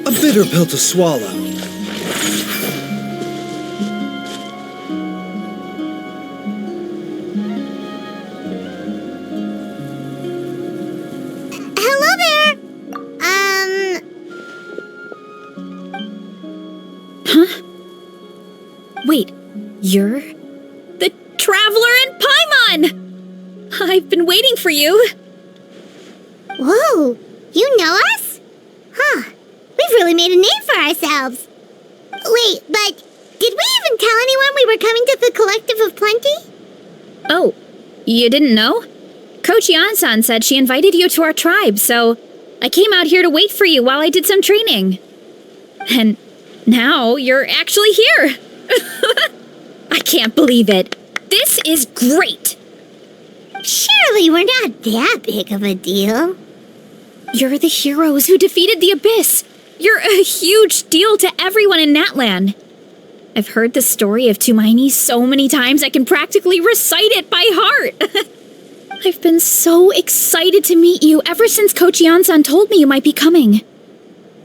A bitter pill to swallow. Hello there! Huh? Wait, you're the Traveler in Paimon! I've been waiting for you. Whoa, you know us? Huh, we've really made a name for ourselves. Wait, but did we even tell anyone we were coming to the Collective of Plenty? Oh, you didn't know? Coach Yan-san said she invited you to our tribe, so I came out here to wait for you while I did some training. And now you're actually here. I can't believe it. This is great. Surely we're not that big of a deal. You're the heroes who defeated the Abyss. You're a huge deal to everyone in Natlan. I've heard the story of Tumaini so many times I can practically recite it by heart. I've been so excited to meet you ever since Coach Yan-san told me you might be coming.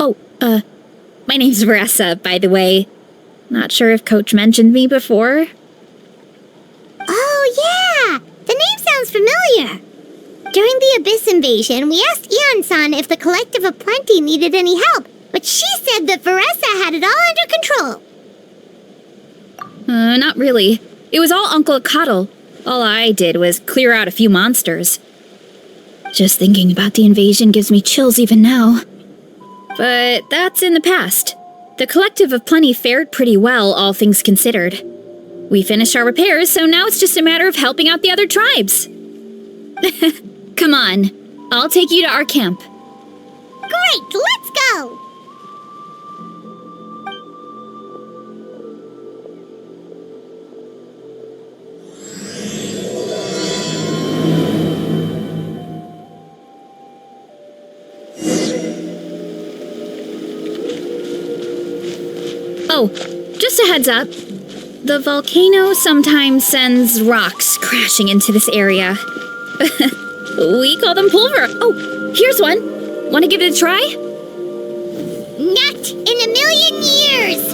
Oh, my name's Veressa, by the way. Not sure if Coach mentioned me before. Oh, yeah! The name sounds familiar. During the Abyss invasion, we asked Ian-san if the Collective of Plenty needed any help, but she said that Veressa had it all under control. Not really. It was all Uncle Coddle. All I did was clear out a few monsters. Just thinking about the invasion gives me chills even now. But that's in the past. The Collective of Plenty fared pretty well, all things considered. We finished our repairs, so now it's just a matter of helping out the other tribes. Come on, I'll take you to our camp. Great, let's go! Oh, just a heads up. The volcano sometimes sends rocks crashing into this area. We call them pulver. Oh, here's one. Want to give it a try? Not in a million years!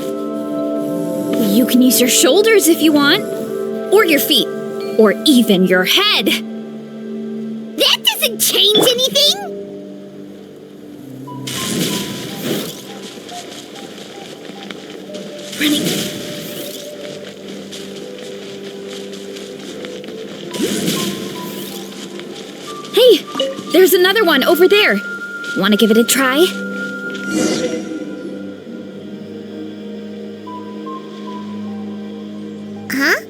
You can use your shoulders if you want. Or your feet. Or even your head. That doesn't change anything! Running. Hey, there's another one over there. Want to give it a try? Huh?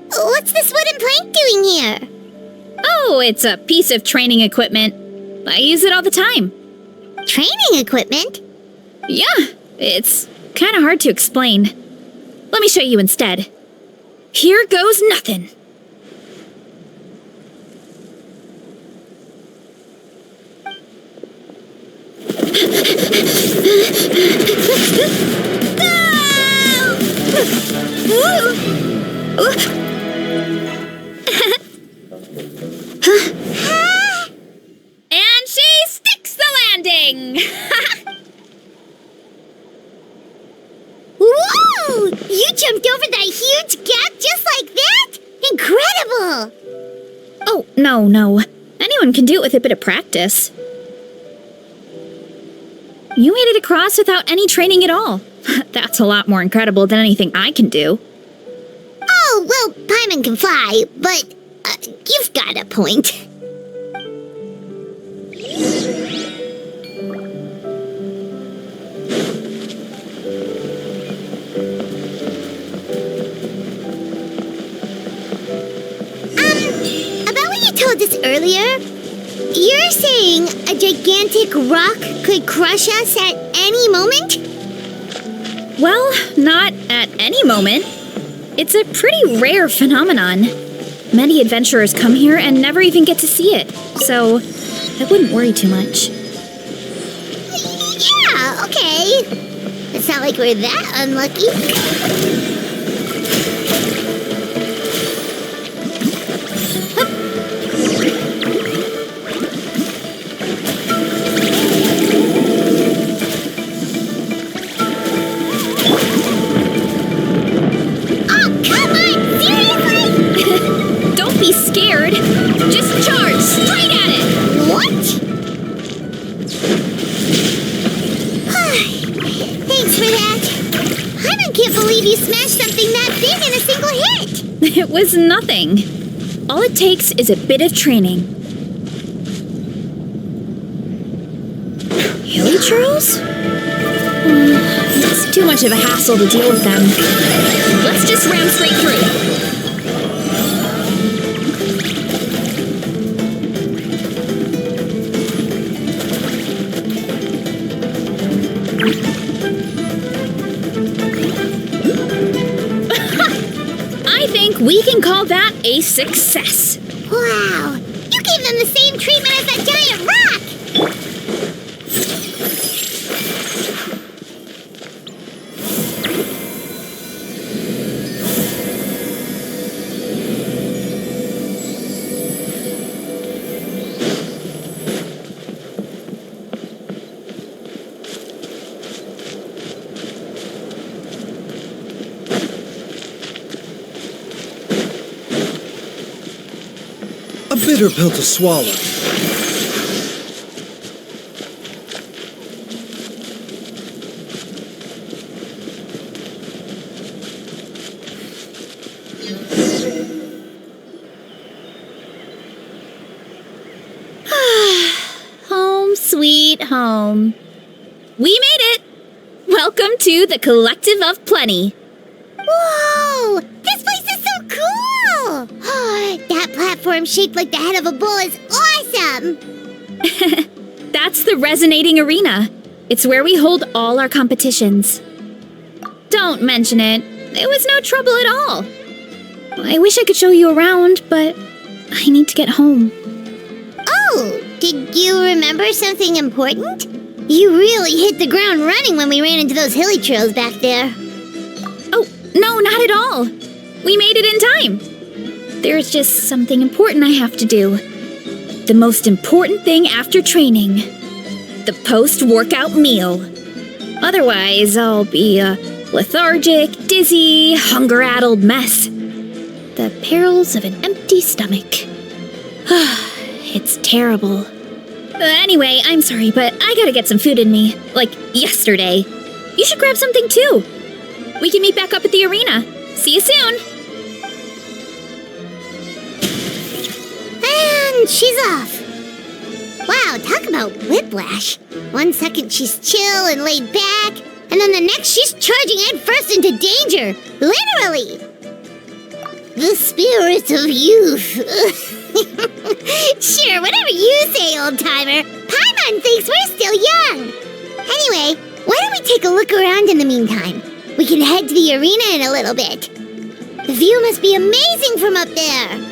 What's this wooden plank doing here? Oh, it's a piece of training equipment. I use it all the time. Training equipment? Yeah, it's kind of hard to explain. Let me show you instead. Here goes nothing. And she sticks the landing! Whoa! You jumped over that huge gap just like that? Incredible! Oh, no. Anyone can do it with a bit of practice. You made it across without any training at all. That's a lot more incredible than anything I can do. Oh, well, Paimon can fly, but you've got a point. About what you told us earlier, you're saying a gigantic rock could crush us at any moment? Well, not at any moment. It's a pretty rare phenomenon. Many adventurers come here and never even get to see it, so I wouldn't worry too much. Yeah, okay. It's not like we're that unlucky. can't believe you smashed something that big in a single hit! It was nothing. All it takes is a bit of training. Hilly churros? It's too much of a hassle to deal with them. Let's just ram straight through. I think we can call that a success. Wow! You gave them the same treatment as that giant rock! A bitter pill to swallow. Home sweet home. We made it! Welcome to the Collective of Plenty. Whoa! This place is so cool! That platform shaped like the head of a bull is awesome! That's the Resonating Arena. It's where we hold all our competitions. Don't mention it. It was no trouble at all. I wish I could show you around, but I need to get home. Oh, did you remember something important? You really hit the ground running when we ran into those hilly trails back there. Oh, no, not at all. We made it in time. There's just something important I have to do. The most important thing after training. The post-workout meal. Otherwise, I'll be a lethargic, dizzy, hunger-addled mess. The perils of an empty stomach. It's terrible. Anyway, I'm sorry, but I gotta get some food in me. Like yesterday. You should grab something too. We can meet back up at the arena. See you soon. And she's off. Wow, talk about whiplash. 1 second she's chill and laid back, and then the next she's charging headfirst into danger. Literally. The spirit of youth. Sure, whatever you say, old-timer. Paimon thinks we're still young. Anyway, why don't we take a look around in the meantime? We can head to the arena in a little bit. The view must be amazing from up there.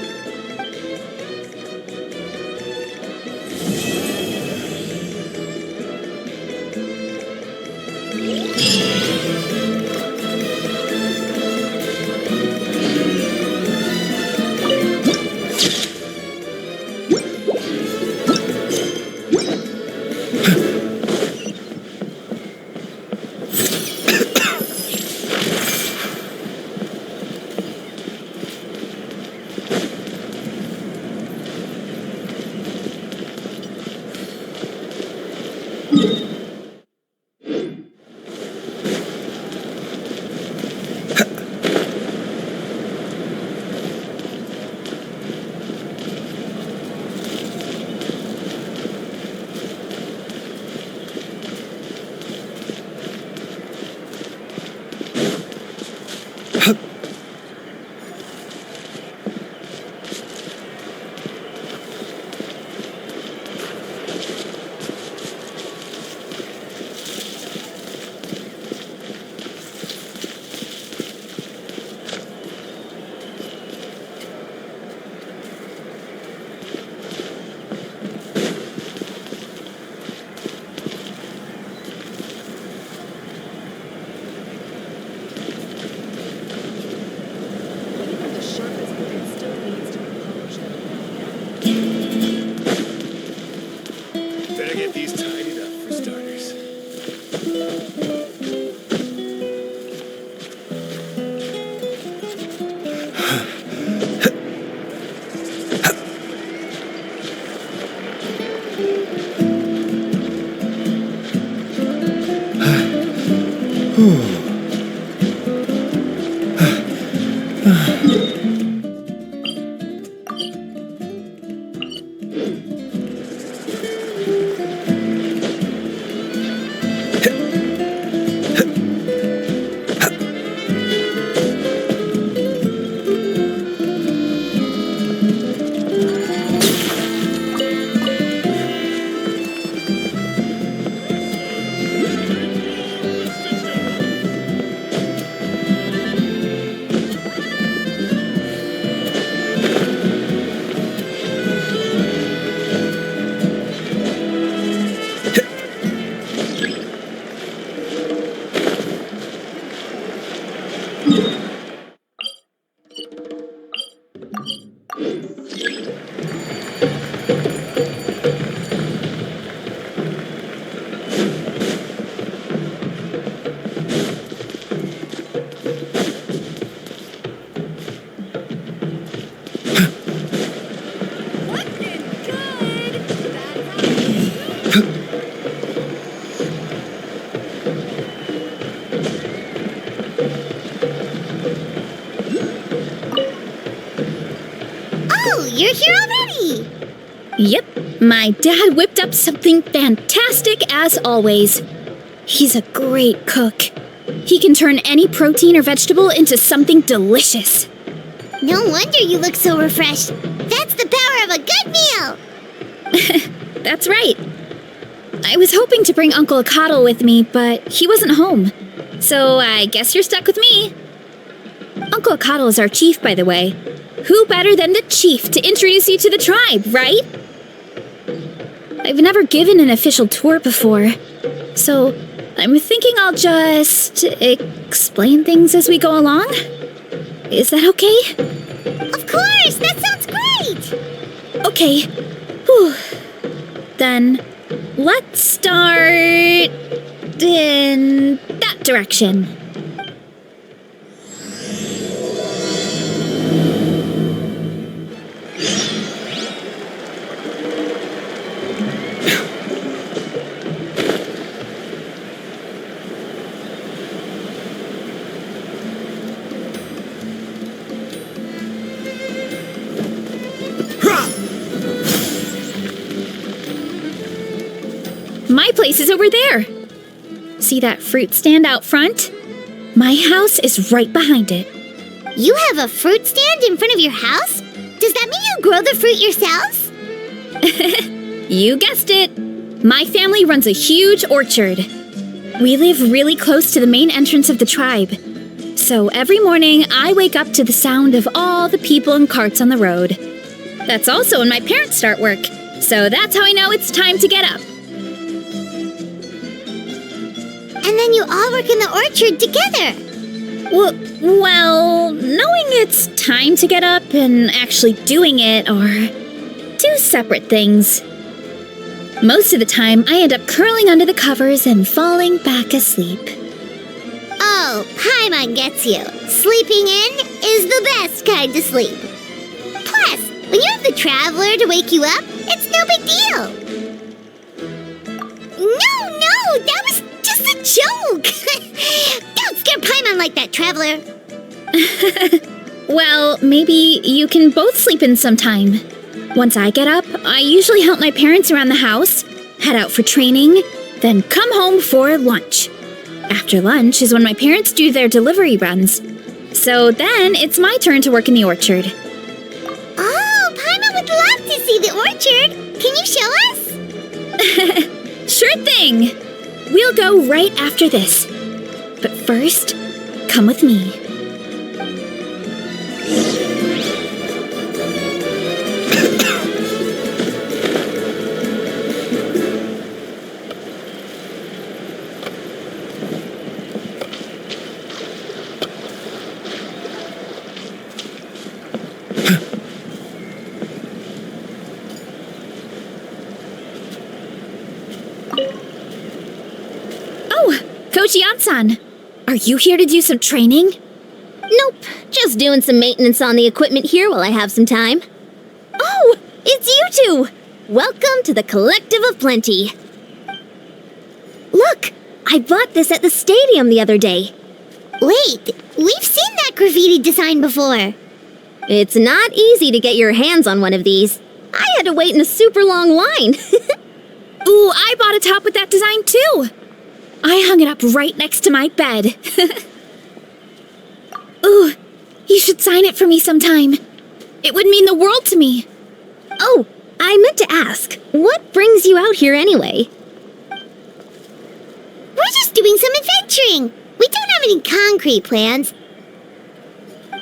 Better get these tidied up for starters. you're here already! Yep, my dad whipped up something fantastic as always. He's a great cook. He can turn any protein or vegetable into something delicious. No wonder you look so refreshed. That's the power of a good meal! That's right. I was hoping to bring Uncle Acatl with me, but he wasn't home. So I guess you're stuck with me. Uncle Acatl is our chief, by the way. Who better than the chief to introduce you to the tribe, right? I've never given an official tour before, so I'm thinking I'll just explain things as we go along. Is that okay? Of course! That sounds great! Okay. Whew. Then let's start in that direction. My place is over there. See that fruit stand out front? My house is right behind it. You have a fruit stand in front of your house? Does that mean you grow the fruit yourselves? You guessed it. My family runs a huge orchard. We live really close to the main entrance of the tribe. So every morning, I wake up to the sound of all the people and carts on the road. That's also when my parents start work. So that's how I know it's time to get up. And then you all work in the orchard together. Well, knowing it's time to get up and actually doing it are two separate things. Most of the time, I end up curling under the covers and falling back asleep. Oh, Paimon gets you. Sleeping in is the best kind of sleep. Plus, when you have the Traveler to wake you up, it's no big deal. No, that was just a joke. Don't scare Paimon like that, Traveler. Well, maybe you can both sleep in sometime. Once I get up, I usually help my parents around the house, head out for training, then come home for lunch. After lunch is when my parents do their delivery runs. So then it's my turn to work in the orchard. Oh, Paimon would love to see the orchard. Can you show us? Sure thing! We'll go right after this. But first, come with me. Coach Yansan, are you here to do some training? Nope, just doing some maintenance on the equipment here while I have some time. Oh, it's you two! Welcome to the Collective of Plenty. Look, I bought this at the stadium the other day. Wait, we've seen that graffiti design before. It's not easy to get your hands on one of these. I had to wait in a super long line. Ooh, I bought a top with that design too. I hung it up right next to my bed. Ooh, you should sign it for me sometime. It would mean the world to me. Oh, I meant to ask, what brings you out here anyway? We're just doing some adventuring. We don't have any concrete plans.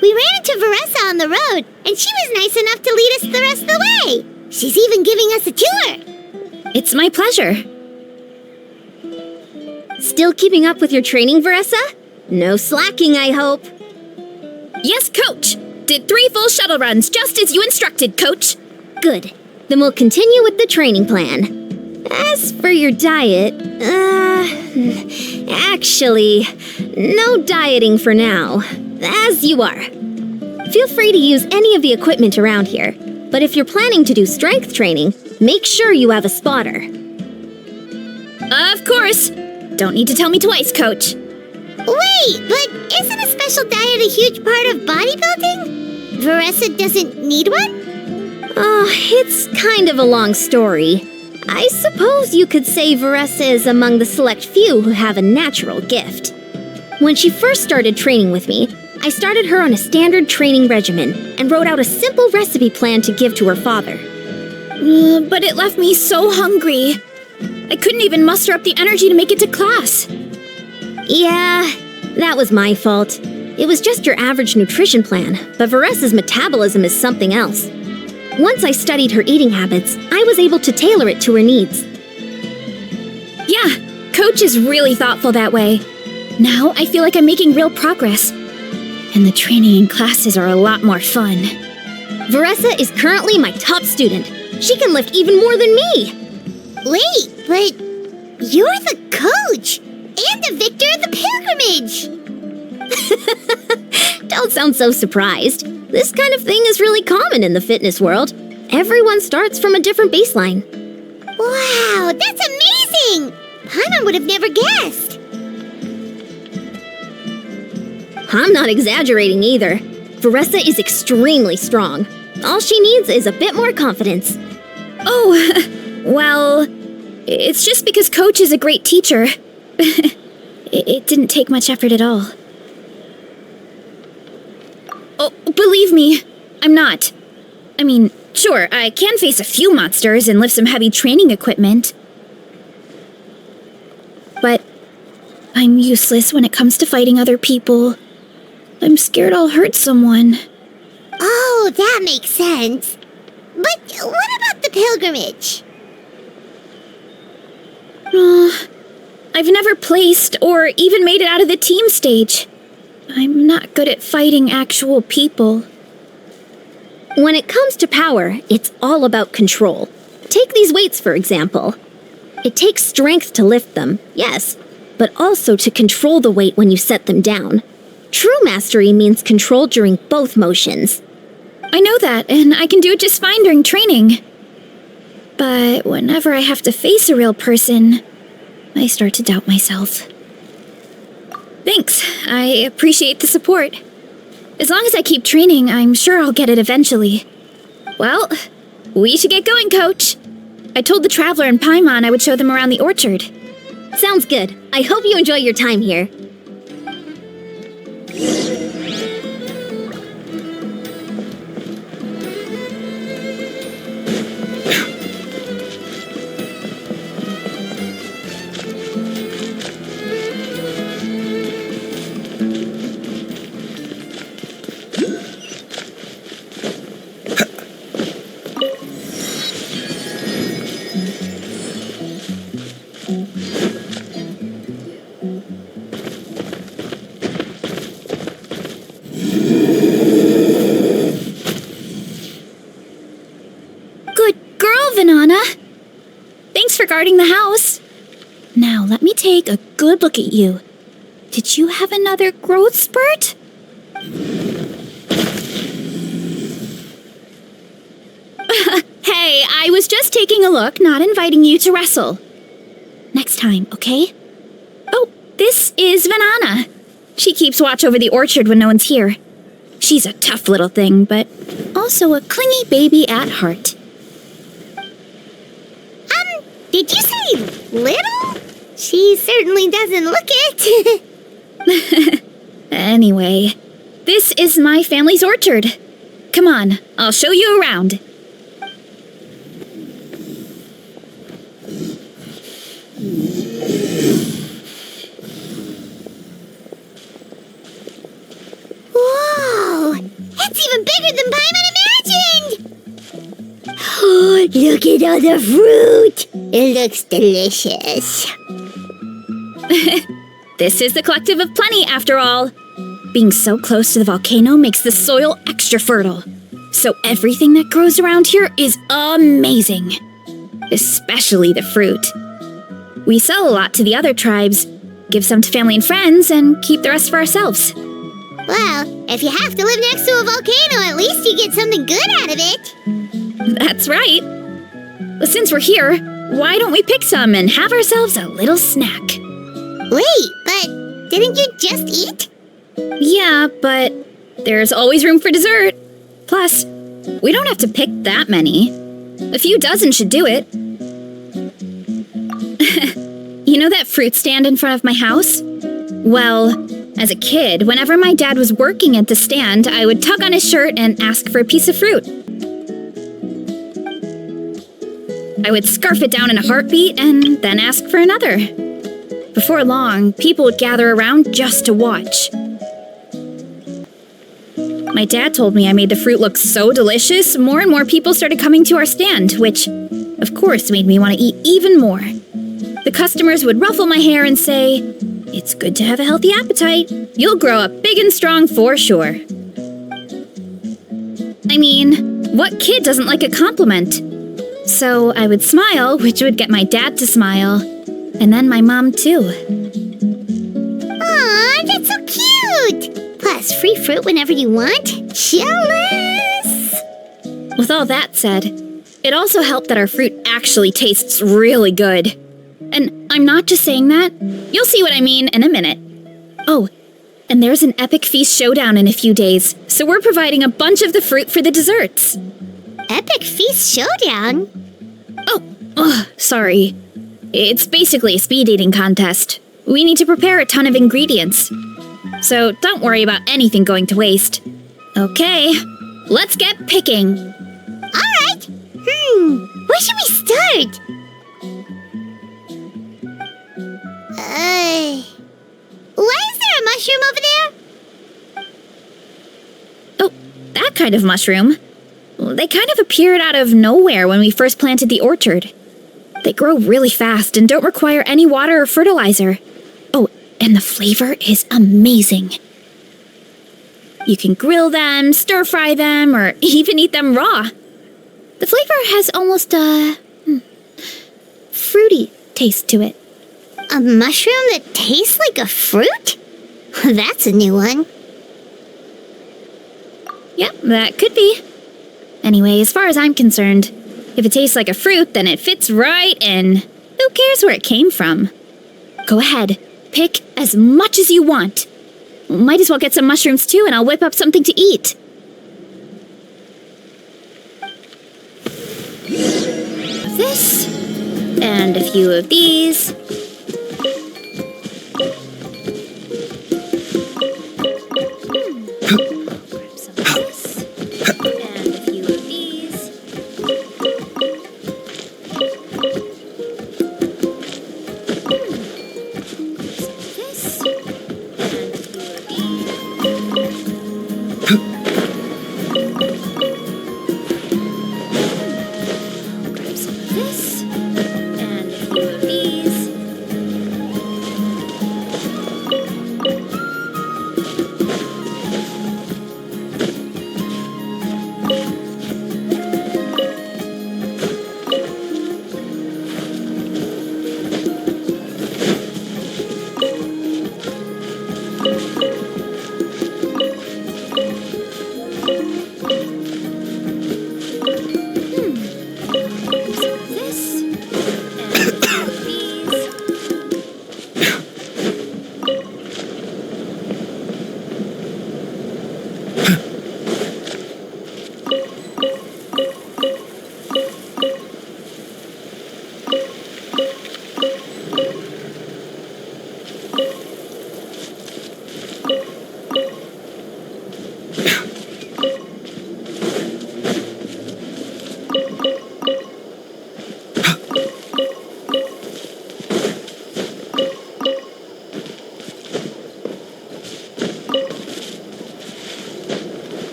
We ran into Veressa on the road, and she was nice enough to lead us the rest of the way. She's even giving us a tour. It's my pleasure. Still keeping up with your training, Veressa? No slacking, I hope. Yes, Coach. Did 3 full shuttle runs, just as you instructed, Coach. Good. Then we'll continue with the training plan. As for your diet, actually, no dieting for now. As you are. Feel free to use any of the equipment around here. But if you're planning to do strength training, make sure you have a spotter. Of course. Don't need to tell me twice, Coach. Wait, but isn't a special diet a huge part of bodybuilding? Veressa doesn't need one? It's kind of a long story. I suppose you could say Veressa is among the select few who have a natural gift. When she first started training with me, I started her on a standard training regimen and wrote out a simple recipe plan to give to her father. But it left me so hungry. I couldn't even muster up the energy to make it to class. Yeah, that was my fault. It was just your average nutrition plan, but Veressa's metabolism is something else. Once I studied her eating habits, I was able to tailor it to her needs. Yeah, Coach is really thoughtful that way. Now I feel like I'm making real progress. And the training and classes are a lot more fun. Veressa is currently my top student. She can lift even more than me. Wait, but you're the coach and the victor of the pilgrimage. Don't sound so surprised. This kind of thing is really common in the fitness world. Everyone starts from a different baseline. Wow, that's amazing! Paimon would have never guessed. I'm not exaggerating either. Veressa is extremely strong. All she needs is a bit more confidence. Oh, well, it's just because Coach is a great teacher. It didn't take much effort at all. Oh, believe me, I'm not. I mean, sure, I can face a few monsters and lift some heavy training equipment. But I'm useless when it comes to fighting other people. I'm scared I'll hurt someone. Oh, that makes sense. But what about the pilgrimage? I've never placed or even made it out of the team stage. I'm not good at fighting actual people. When it comes to power, it's all about control. Take these weights, for example. It takes strength to lift them, yes, but also to control the weight when you set them down. True mastery means control during both motions. I know that, and I can do it just fine during training. But whenever I have to face a real person, I start to doubt myself. Thanks, I appreciate the support. As long as I keep training, I'm sure I'll get it eventually. Well, we should get going, Coach. I told the Traveler and Paimon I would show them around the orchard. Sounds good. I hope you enjoy your time here. Thanks for guarding the house. Now, let me take a good look at you. Did you have another growth spurt? Hey, I was just taking a look, not inviting you to wrestle. Next time, okay? Oh, this is Vanana. She keeps watch over the orchard when no one's here. She's a tough little thing, but also a clingy baby at heart. Did you say little? She certainly doesn't look it. Anyway, this is my family's orchard. Come on, I'll show you around. Whoa! That's even bigger than Paimon imagined! Oh, look at all the fruit! It looks delicious. This is the Collective of Plenty, after all. Being so close to the volcano makes the soil extra fertile. So everything that grows around here is amazing. Especially the fruit. We sell a lot to the other tribes, give some to family and friends, and keep the rest for ourselves. Well, if you have to live next to a volcano, at least you get something good out of it. That's right. Well, since we're here, why don't we pick some and have ourselves a little snack? Wait, but didn't you just eat? Yeah, but there's always room for dessert. Plus, We don't have to pick that many. A few dozen should do it. You know that fruit stand in front of my house? Well, as a kid, whenever my dad was working at the stand, I would tug on his shirt and ask for a piece of fruit. I would scarf it down in a heartbeat and then ask for another. Before long, people would gather around just to watch. My dad told me I made the fruit look so delicious, more and more people started coming to our stand, which, of course, made me want to eat even more. The customers would ruffle my hair and say, "It's good to have a healthy appetite. You'll grow up big and strong for sure." I mean, what kid doesn't like a compliment? So I would smile, which would get my dad to smile, and then my mom too. Aw, that's so cute! Plus, free fruit whenever you want. Jealous! With all that said, it also helped that our fruit actually tastes really good. And I'm not just saying that. You'll see what I mean in a minute. Oh, and there's an epic feast showdown in a few days, so we're providing a bunch of the fruit for the desserts. Epic Feast Showdown? Oh, sorry. It's basically a speed eating contest. We need to prepare a ton of ingredients. So don't worry about anything going to waste. Okay, let's get picking. Alright! Where should we start? Why is there a mushroom over there? Oh, that kind of mushroom. They kind of appeared out of nowhere when we first planted the orchard. They grow really fast and don't require any water or fertilizer. Oh, and the flavor is amazing. You can grill them, stir-fry them, or even eat them raw. The flavor has almost a fruity taste to it. A mushroom that tastes like a fruit? That's a new one. Yep, that could be. Anyway, as far as I'm concerned, if it tastes like a fruit, then it fits right in. Who cares where it came from? Go ahead, pick as much as you want. Might as well get some mushrooms too, and I'll whip up something to eat. This, and a few of these. Grab some of this, and a few of these. Some of this, and a few of these. Grab some of this, and a few of these. This, and these.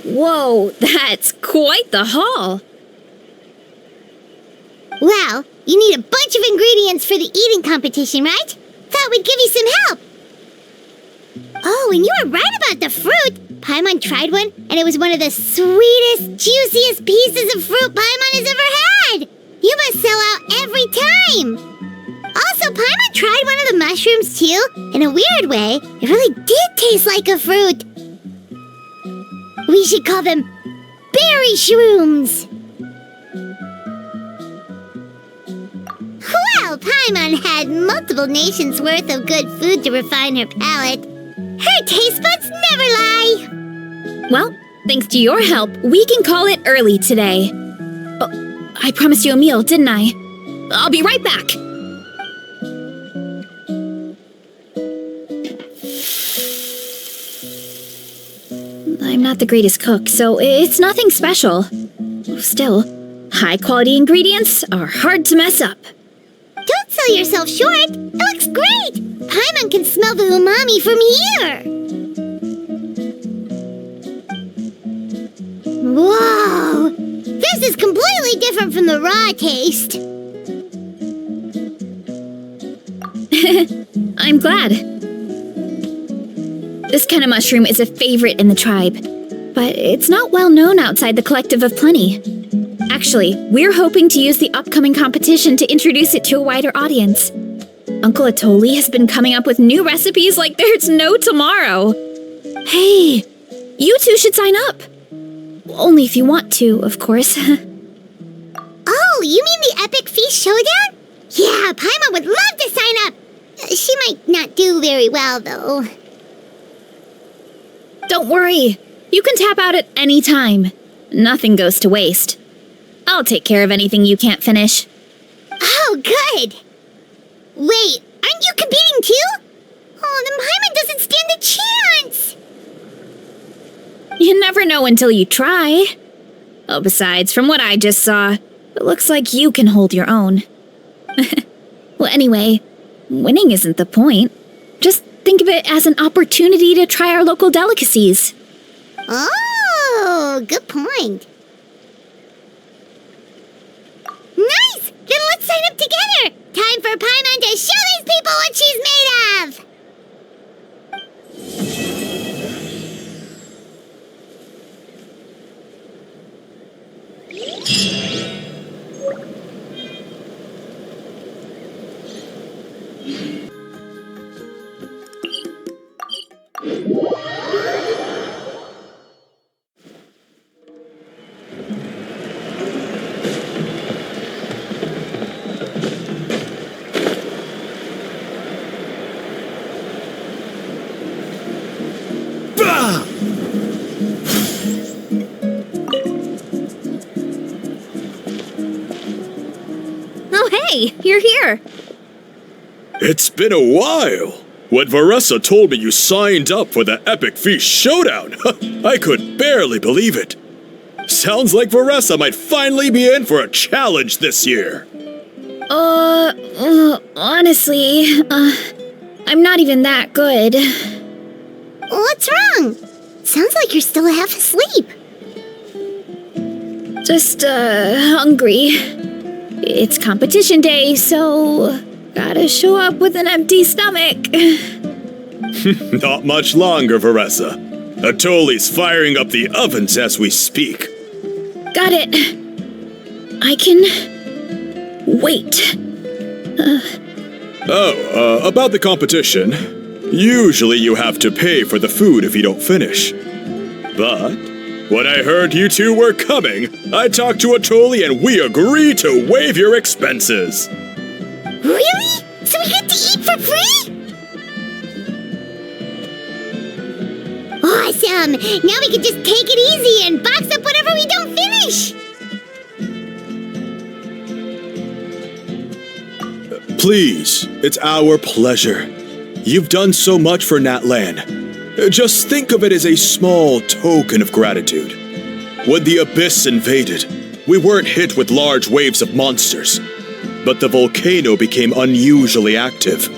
Whoa, that's quite the haul. Well, you need a bunch of ingredients for the eating competition, right? Thought we'd give you some help. Oh, and you were right about the fruit. Paimon tried one, and it was one of the sweetest, juiciest pieces of fruit Paimon has ever had. You must sell out every time. Also, Paimon tried one of the mushrooms too. In a weird way, it really did taste like a fruit. We should call them berry shrooms. Well, Paimon had multiple nations' worth of good food to refine her palate. Her taste buds never lie. Well, thanks to your help, we can call it early today. Oh, I promised you a meal, didn't I? I'll be right back. I'm not the greatest cook, so it's nothing special. Still, high-quality ingredients are hard to mess up. Don't sell yourself short. It looks great. Paimon can smell the umami from here. Whoa! This is completely different from the raw taste. I'm glad. This kind of mushroom is a favorite in the tribe, but it's not well known outside the Collective of Plenty. Actually, we're hoping to use the upcoming competition to introduce it to a wider audience. Uncle Atoli has been coming up with new recipes like there's no tomorrow. Hey, you two should sign up. Only if you want to, of course. Oh, you mean the Epic Feast Showdown? Yeah, Paimon would love to sign up. She might not do very well, though. Don't worry. You can tap out at any time. Nothing goes to waste. I'll take care of anything you can't finish. Oh, good. Wait, aren't you competing too? Oh, then Paimon doesn't stand a chance. You never know until you try. Oh, besides, from what I just saw, it looks like you can hold your own. Well, anyway, winning isn't the point. Just think of it as an opportunity to try our local delicacies. Oh, good point. Nice! Then let's sign up together! Time for Paimon to show these people what she's made of! Oh, hey, you're here. It's been a while. When Varessa told me you signed up for the Epic Feast Showdown, I could barely believe it. Sounds like Varessa might finally be in for a challenge this year. Honestly, I'm not even that good. What's wrong? Sounds like you're still half asleep. Just, hungry. It's competition day, so gotta show up with an empty stomach. Not much longer, Varessa. Atoli's firing up the ovens as we speak. Got it. I can wait. About the competition. Usually you have to pay for the food if you don't finish. But when I heard you two were coming, I talked to Atoli and we agreed to waive your expenses. Really? So we get to eat for free? Awesome! Now we can just take it easy and box up whatever we don't finish! Please, it's our pleasure. You've done so much for Natlan. Just think of it as a small token of gratitude. When the Abyss invaded, we weren't hit with large waves of monsters, but the volcano became unusually active.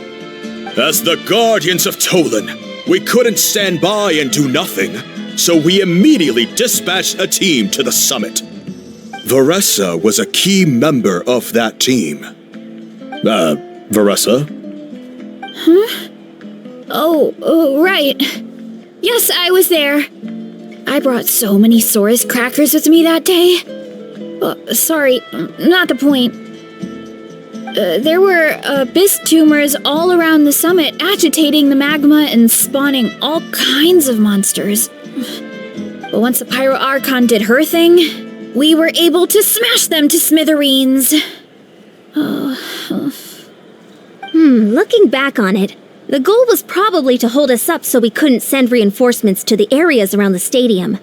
As the Guardians of Tolan, we couldn't stand by and do nothing, so we immediately dispatched a team to the summit. Varessa was a key member of that team. Varessa? Huh? Oh, right. Yes, I was there. I brought so many Saurus crackers with me that day. Sorry, not the point. There were abyss tumors all around the summit, agitating the magma and spawning all kinds of monsters. But once the Pyro Archon did her thing, we were able to smash them to smithereens. Looking back on it, the goal was probably to hold us up so we couldn't send reinforcements to the areas around the stadium.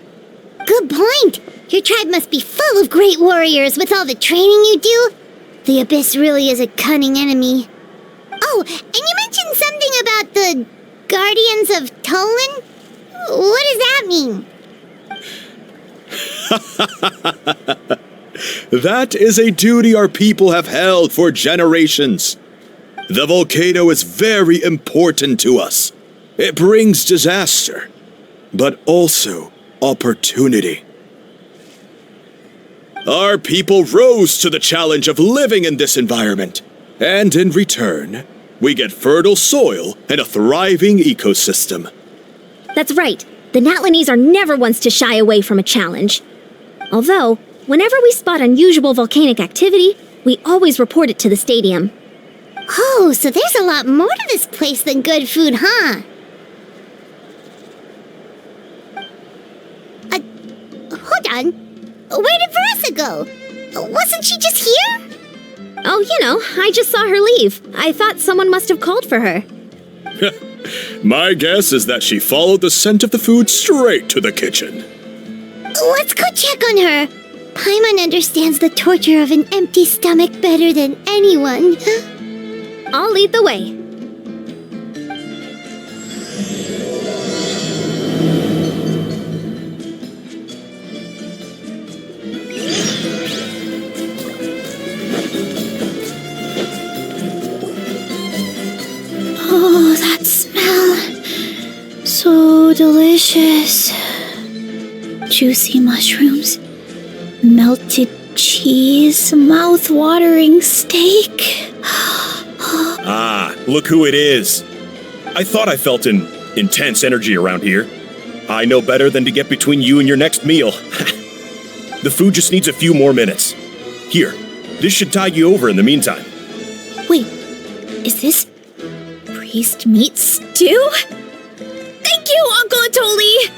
Good point. Your tribe must be full of great warriors with all the training you do. The Abyss really is a cunning enemy. Oh, and you mentioned something about the Guardians of Tolan? What does that mean? That is a duty our people have held for generations. The volcano is very important to us. It brings disaster, but also opportunity. Our people rose to the challenge of living in this environment, and in return, we get fertile soil and a thriving ecosystem. That's right. The Natlanese are never ones to shy away from a challenge. Although, whenever we spot unusual volcanic activity, we always report it to the stadium. Oh, so there's a lot more to this place than good food, huh? Hold on. Where did Veressa go? Wasn't she just here? Oh, I just saw her leave. I thought someone must have called for her. My guess is that she followed the scent of the food straight to the kitchen. Let's go check on her. Paimon understands the torture of an empty stomach better than anyone. I'll lead the way. Oh, that smell. So delicious. Juicy mushrooms, melted cheese, mouth-watering steak. Ah, look who it is. I thought I felt an intense energy around here. I know better than to get between you and your next meal. The food just needs a few more minutes. Here, this should tide you over in the meantime. Wait, is this priest meat stew? Thank you, Uncle Atoli!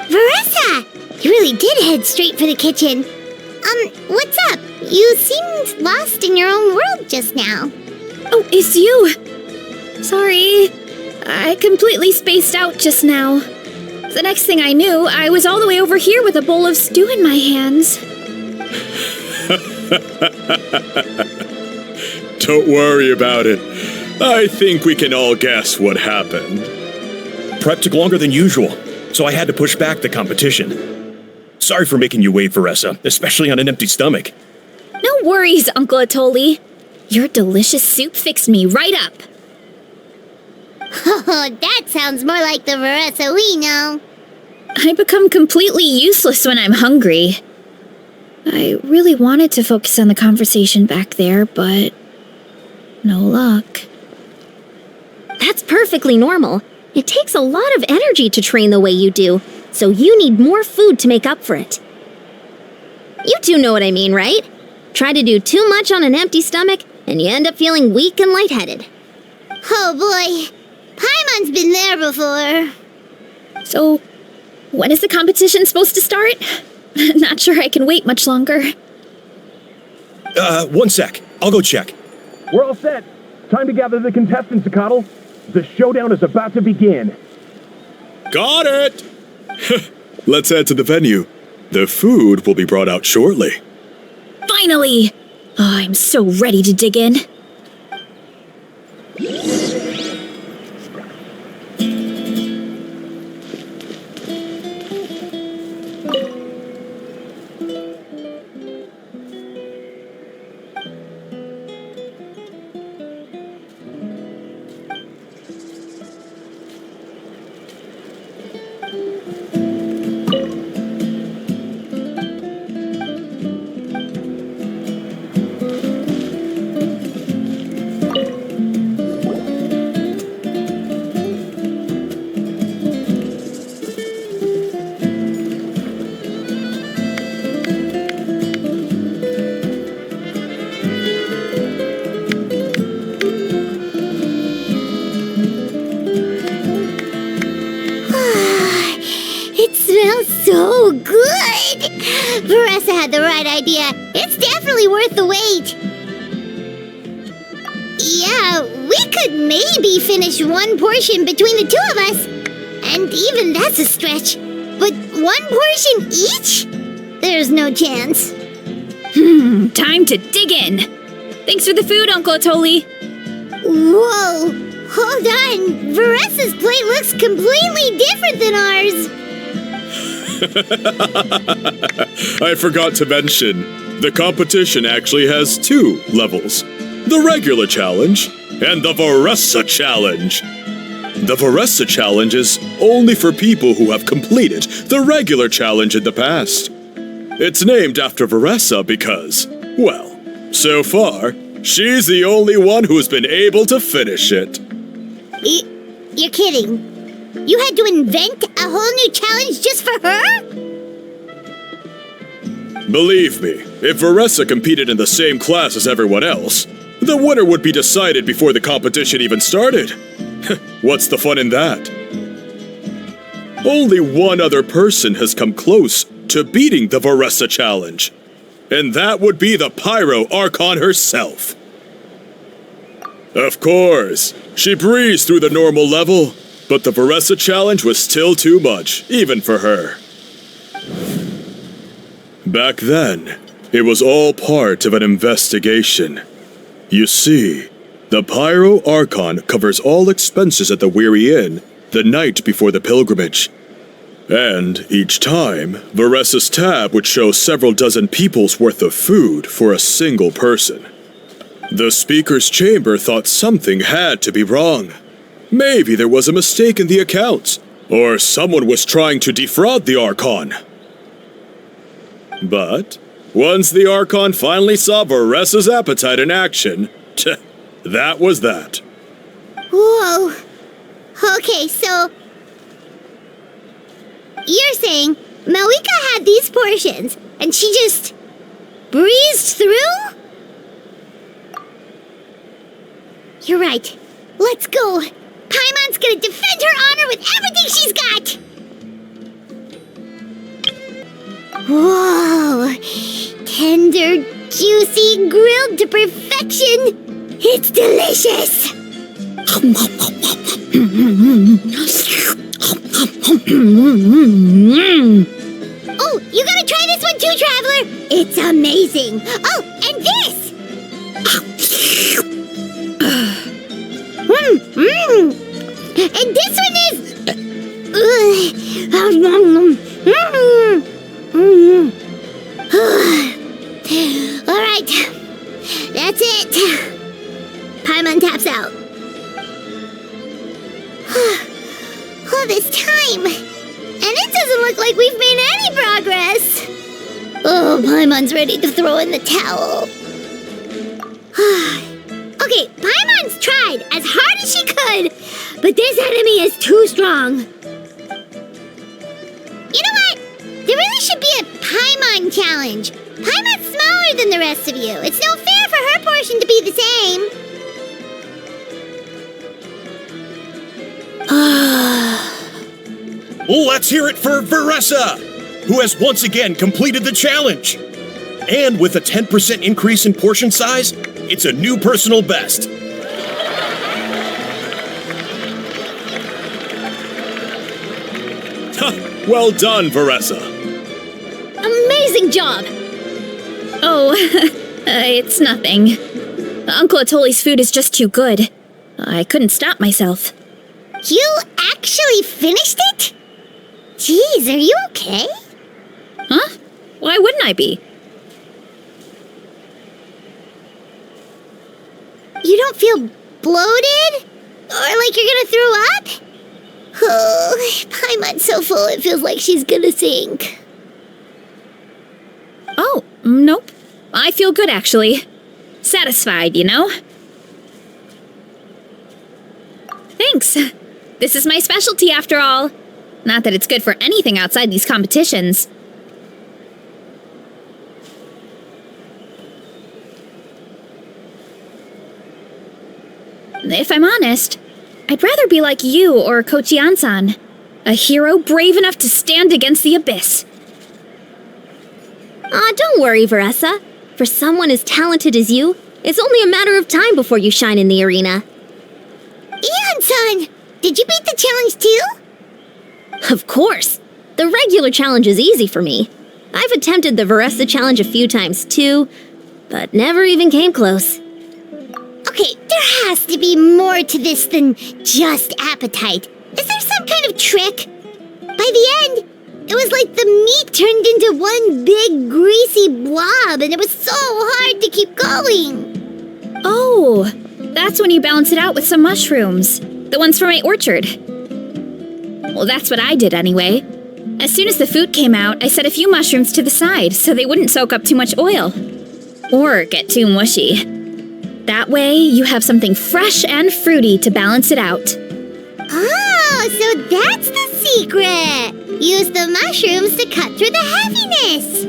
Veressa! You really did head straight for the kitchen. What's up? You seemed lost in your own world just now. Oh, it's you! Sorry, I completely spaced out just now. The next thing I knew, I was all the way over here with a bowl of stew in my hands. Don't worry about it. I think we can all guess what happened. Prep took longer than usual, so I had to push back the competition. Sorry for making you wait, Veressa, especially on an empty stomach. No worries, Uncle Atoli. Your delicious soup fixed me right up. Oh, that sounds more like the Veressa we know. I become completely useless when I'm hungry. I really wanted to focus on the conversation back there, but no luck. That's perfectly normal. It takes a lot of energy to train the way you do, so you need more food to make up for it. You two know what I mean, right? Try to do too much on an empty stomach, and you end up feeling weak and lightheaded. Oh boy, Paimon's been there before. So, when is the competition supposed to start? Not sure I can wait much longer. 1 sec. I'll go check. We're all set. Time to gather the contestants, Coddle. The showdown is about to begin. Got it! Let's head to the venue. The food will be brought out shortly. Finally! Oh, I'm so ready to dig in. smells so good! Veressa had the right idea. It's definitely worth the wait. Yeah, we could maybe finish one portion between the two of us. And even that's a stretch. But one portion each? There's no chance. Time to dig in. Thanks for the food, Uncle Atoli. Whoa! Hold on! Veressa's plate looks completely different than ours! I forgot to mention, the competition actually has 2 levels. The regular challenge and the Veressa challenge. The Veressa challenge is only for people who have completed the regular challenge in the past. It's named after Veressa because, well, so far, she's the only one who's been able to finish it. You're kidding. You had to invent a whole new challenge just for her? Believe me, if Veressa competed in the same class as everyone else, the winner would be decided before the competition even started. What's the fun in that? Only one other person has come close to beating the Veressa challenge, and that would be the Pyro Archon herself. Of course, she breezed through the normal level, but the Veressa challenge was still too much, even for her. Back then, it was all part of an investigation. You see, the Pyro Archon covers all expenses at the Weary Inn the night before the pilgrimage. And each time, Veressa's tab would show several dozen people's worth of food for a single person. The speaker's chamber thought something had to be wrong. Maybe there was a mistake in the accounts, or someone was trying to defraud the Archon. But once the Archon finally saw Veressa's appetite in action, that was that. Whoa. Okay, so you're saying Malika had these portions and she just breezed through? You're right. Let's go. Paimon's gonna defend her honor with everything she's got. Whoa. Tender, juicy, grilled to perfection. It's delicious. Oh, you gotta try this one too, Traveler. It's amazing. Oh, and this. And this one is... Alright, that's it. Paimon taps out. All this time, and it doesn't look like we've made any progress. Oh, Paimon's ready to throw in the towel. Okay, Paimon's tried as hard as she could, but this enemy is too strong. You know what? There really should be a Paimon challenge. Paimon's smaller than the rest of you. It's no fair for her portion to be the same. Let's hear it for Veressa, who has once again completed the challenge. And with a 10% increase in portion size, it's a new personal best. Well done, Veressa. Amazing job! Oh, it's nothing. Uncle Atoli's food is just too good. I couldn't stop myself. You actually finished it? Jeez, are you okay? Huh? Why wouldn't I be? You don't feel bloated? Or like you're gonna throw up? Oh, Paimon's so full it feels like she's gonna sink. Oh, nope. I feel good, actually. Satisfied, you know? Thanks. This is my specialty, after all. Not that it's good for anything outside these competitions. If I'm honest, I'd rather be like you or Kochi-an-san. A hero brave enough to stand against the abyss. Aw, don't worry, Veressa. For someone as talented as you, it's only a matter of time before you shine in the arena. Eon-san, did you beat the challenge too? Of course. The regular challenge is easy for me. I've attempted the Veressa challenge a few times too, but never even came close. Okay, there has to be more to this than just appetite. Is there some kind of trick? By the end, it was like the meat turned into one big greasy blob and it was so hard to keep going. Oh, that's when you balance it out with some mushrooms. The ones from my orchard. Well, that's what I did anyway. As soon as the food came out, I set a few mushrooms to the side so they wouldn't soak up too much oil. Or get too mushy. That way, you have something fresh and fruity to balance it out. Oh, so that's the secret! Use the mushrooms to cut through the heaviness!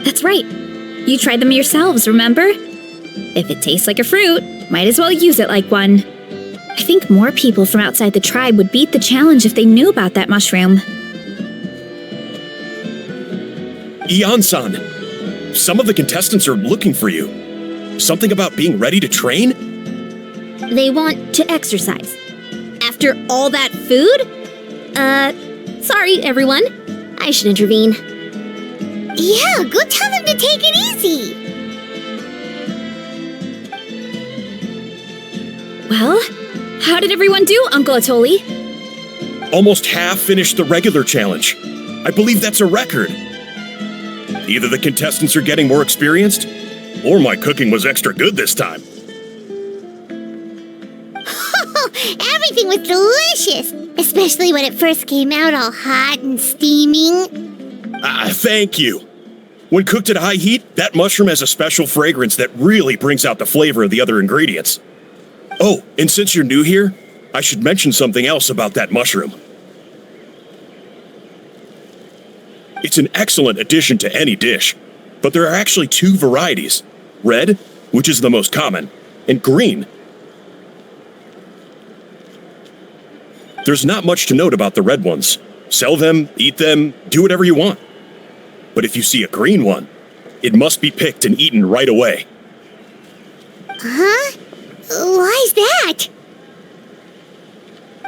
That's right. You tried them yourselves, remember? If it tastes like a fruit, might as well use it like one. I think more people from outside the tribe would beat the challenge if they knew about that mushroom. Eon-san, some of the contestants are looking for you. Something about being ready to train? They want to exercise. After all that food? Sorry, everyone. I should intervene. Yeah, go tell them to take it easy! Well, how did everyone do, Uncle Atoli? Almost half finished the regular challenge. I believe that's a record. Either the contestants are getting more experienced, or my cooking was extra good this time. Everything was delicious! Especially when it first came out all hot and steaming. Thank you. When cooked at high heat, that mushroom has a special fragrance that really brings out the flavor of the other ingredients. Oh, and since you're new here, I should mention something else about that mushroom. It's an excellent addition to any dish, but there are actually two varieties. Red, which is the most common, and green. There's not much to note about the red ones. Sell them, eat them, do whatever you want. But if you see a green one, it must be picked and eaten right away. Huh? Why's that?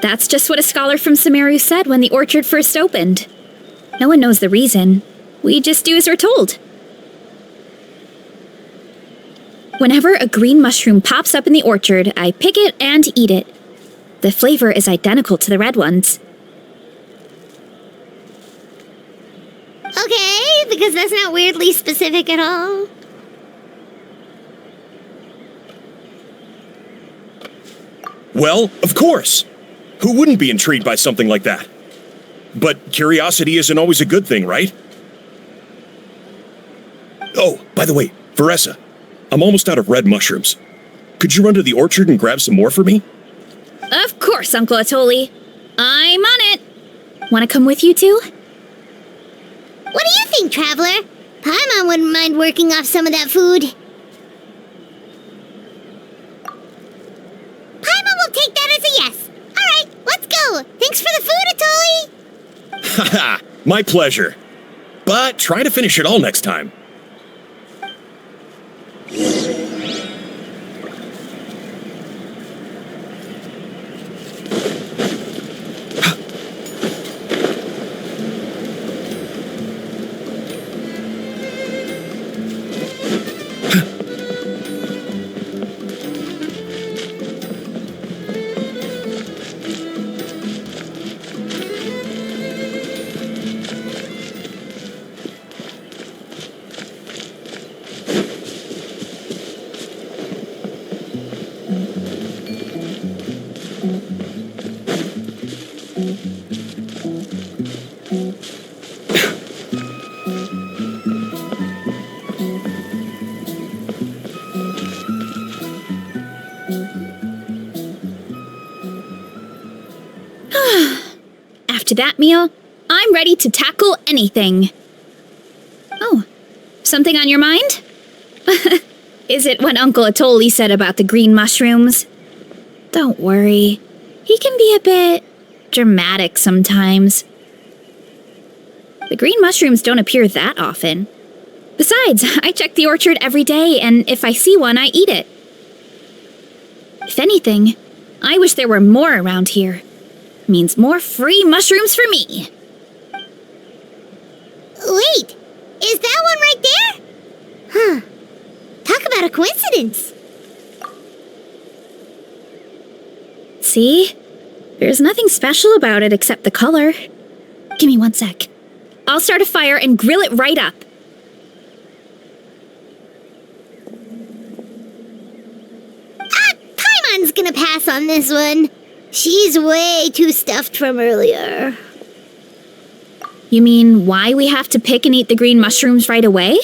That's just what a scholar from Sumeru said when the orchard first opened. No one knows the reason. We just do as we're told. Whenever a green mushroom pops up in the orchard, I pick it and eat it. The flavor is identical to the red ones. Okay, because that's not weirdly specific at all. Well, of course. Who wouldn't be intrigued by something like that? But curiosity isn't always a good thing, right? Oh, by the way, Veressa, I'm almost out of red mushrooms. Could you run to the orchard and grab some more for me? Of course, Uncle Atoli. I'm on it. Want to come with you too? What do you think, Traveler? Paimon wouldn't mind working off some of that food. Paimon will take that as a yes. Alright, let's go. Thanks for the food, Atoli. Haha, my pleasure. But try to finish it all next time. After that meal, I'm ready to tackle anything. Oh, something on your mind? Is it what Uncle Atoli said about the green mushrooms? Don't worry. He can be a bit dramatic sometimes. The green mushrooms don't appear that often. Besides, I check the orchard every day, and if I see one, I eat it. If anything, I wish there were more around here. Means more free mushrooms for me. Wait, is that one right there? Huh. Talk about a coincidence. See? There's nothing special about it except the color. Give me 1 sec. I'll start a fire and grill it right up. Paimon's gonna pass on this one. She's way too stuffed from earlier. You mean why we have to pick and eat the green mushrooms right away?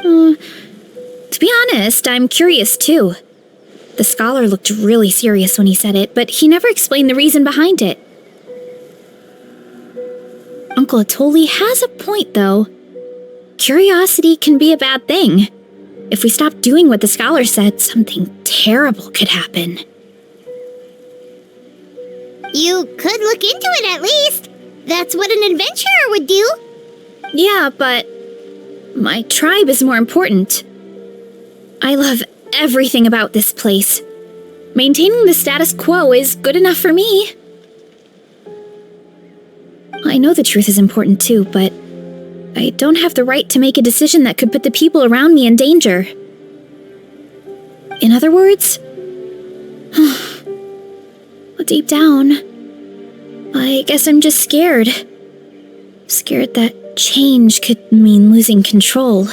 To be honest, I'm curious too. The scholar looked really serious when he said it, but he never explained the reason behind it. Uncle Atoli has a point, though. Curiosity can be a bad thing. If we stop doing what the scholar said, something terrible could happen. You could look into it at least. That's what an adventurer would do. Yeah, but my tribe is more important. I love everything about this place. Maintaining the status quo is good enough for me. I know the truth is important too, but I don't have the right to make a decision that could put the people around me in danger. In other words, well, deep down, I guess I'm just scared. Scared that change could mean losing control.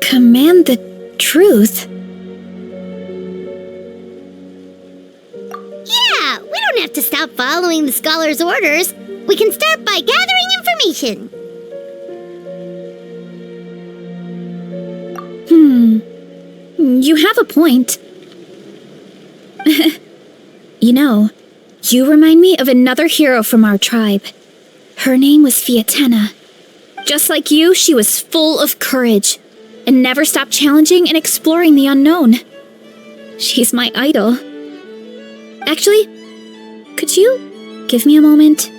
Command the truth? Yeah, we don't have to stop following the scholar's orders. We can start by gathering information. You have a point. You know, you remind me of another hero from our tribe. Her name was Fiatena. Just like you, she was full of courage and never stopped challenging and exploring the unknown. She's my idol. Actually, could you give me a moment?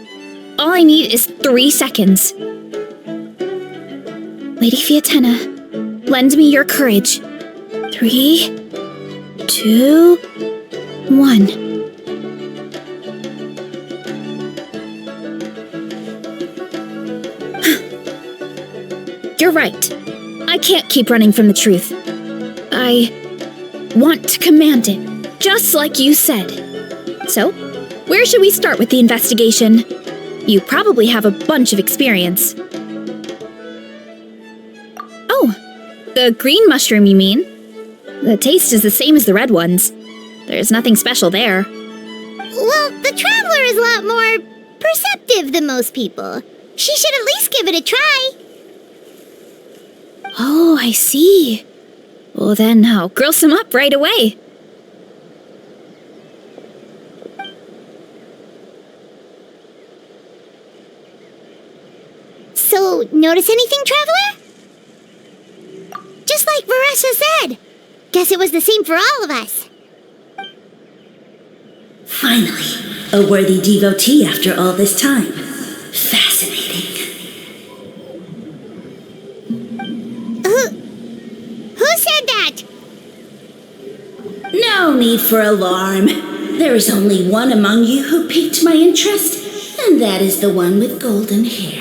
All I need is 3 seconds. Lady Fiatena, lend me your courage. 3, 2, 1. You're right. I can't keep running from the truth. I want to command it, just like you said. So, where should we start with the investigation? You probably have a bunch of experience. Oh, the green mushroom, you mean? The taste is the same as the red ones. There's nothing special there. Well, the traveler is a lot more perceptive than most people. She should at least give it a try. Oh, I see. Well then, I'll grill some up right away. So, notice anything, traveler? Just like Varessa said. Guess it was the same for all of us. Finally, a worthy devotee after all this time. Fascinating. Who said that? No need for alarm. There is only one among you who piqued my interest, and that is the one with golden hair.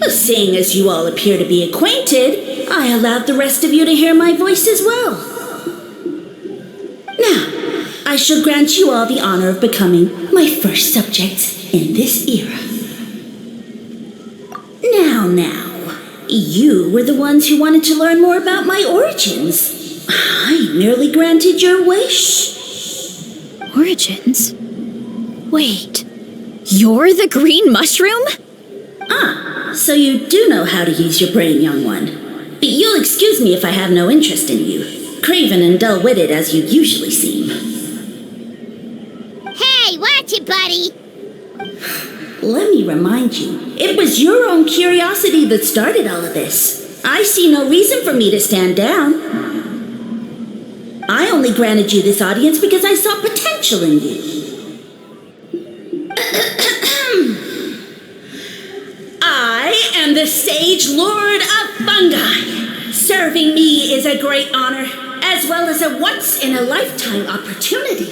Seeing as you all appear to be acquainted, I allowed the rest of you to hear my voice as well. Now, I shall grant you all the honor of becoming my first subjects in this era. Now, you were the ones who wanted to learn more about my origins. I merely granted your wish. Origins? Wait, you're the green mushroom? So you do know how to use your brain, young one. You'll excuse me if I have no interest in you, craven and dull-witted as you usually seem. Hey, watch it, buddy. Let me remind you, it was your own curiosity that started all of this. I see no reason for me to stand down. I only granted you this audience because I saw potential in you. I am the Sage Lord of Fungi. Serving me is a great honor, as well as a once-in-a-lifetime opportunity.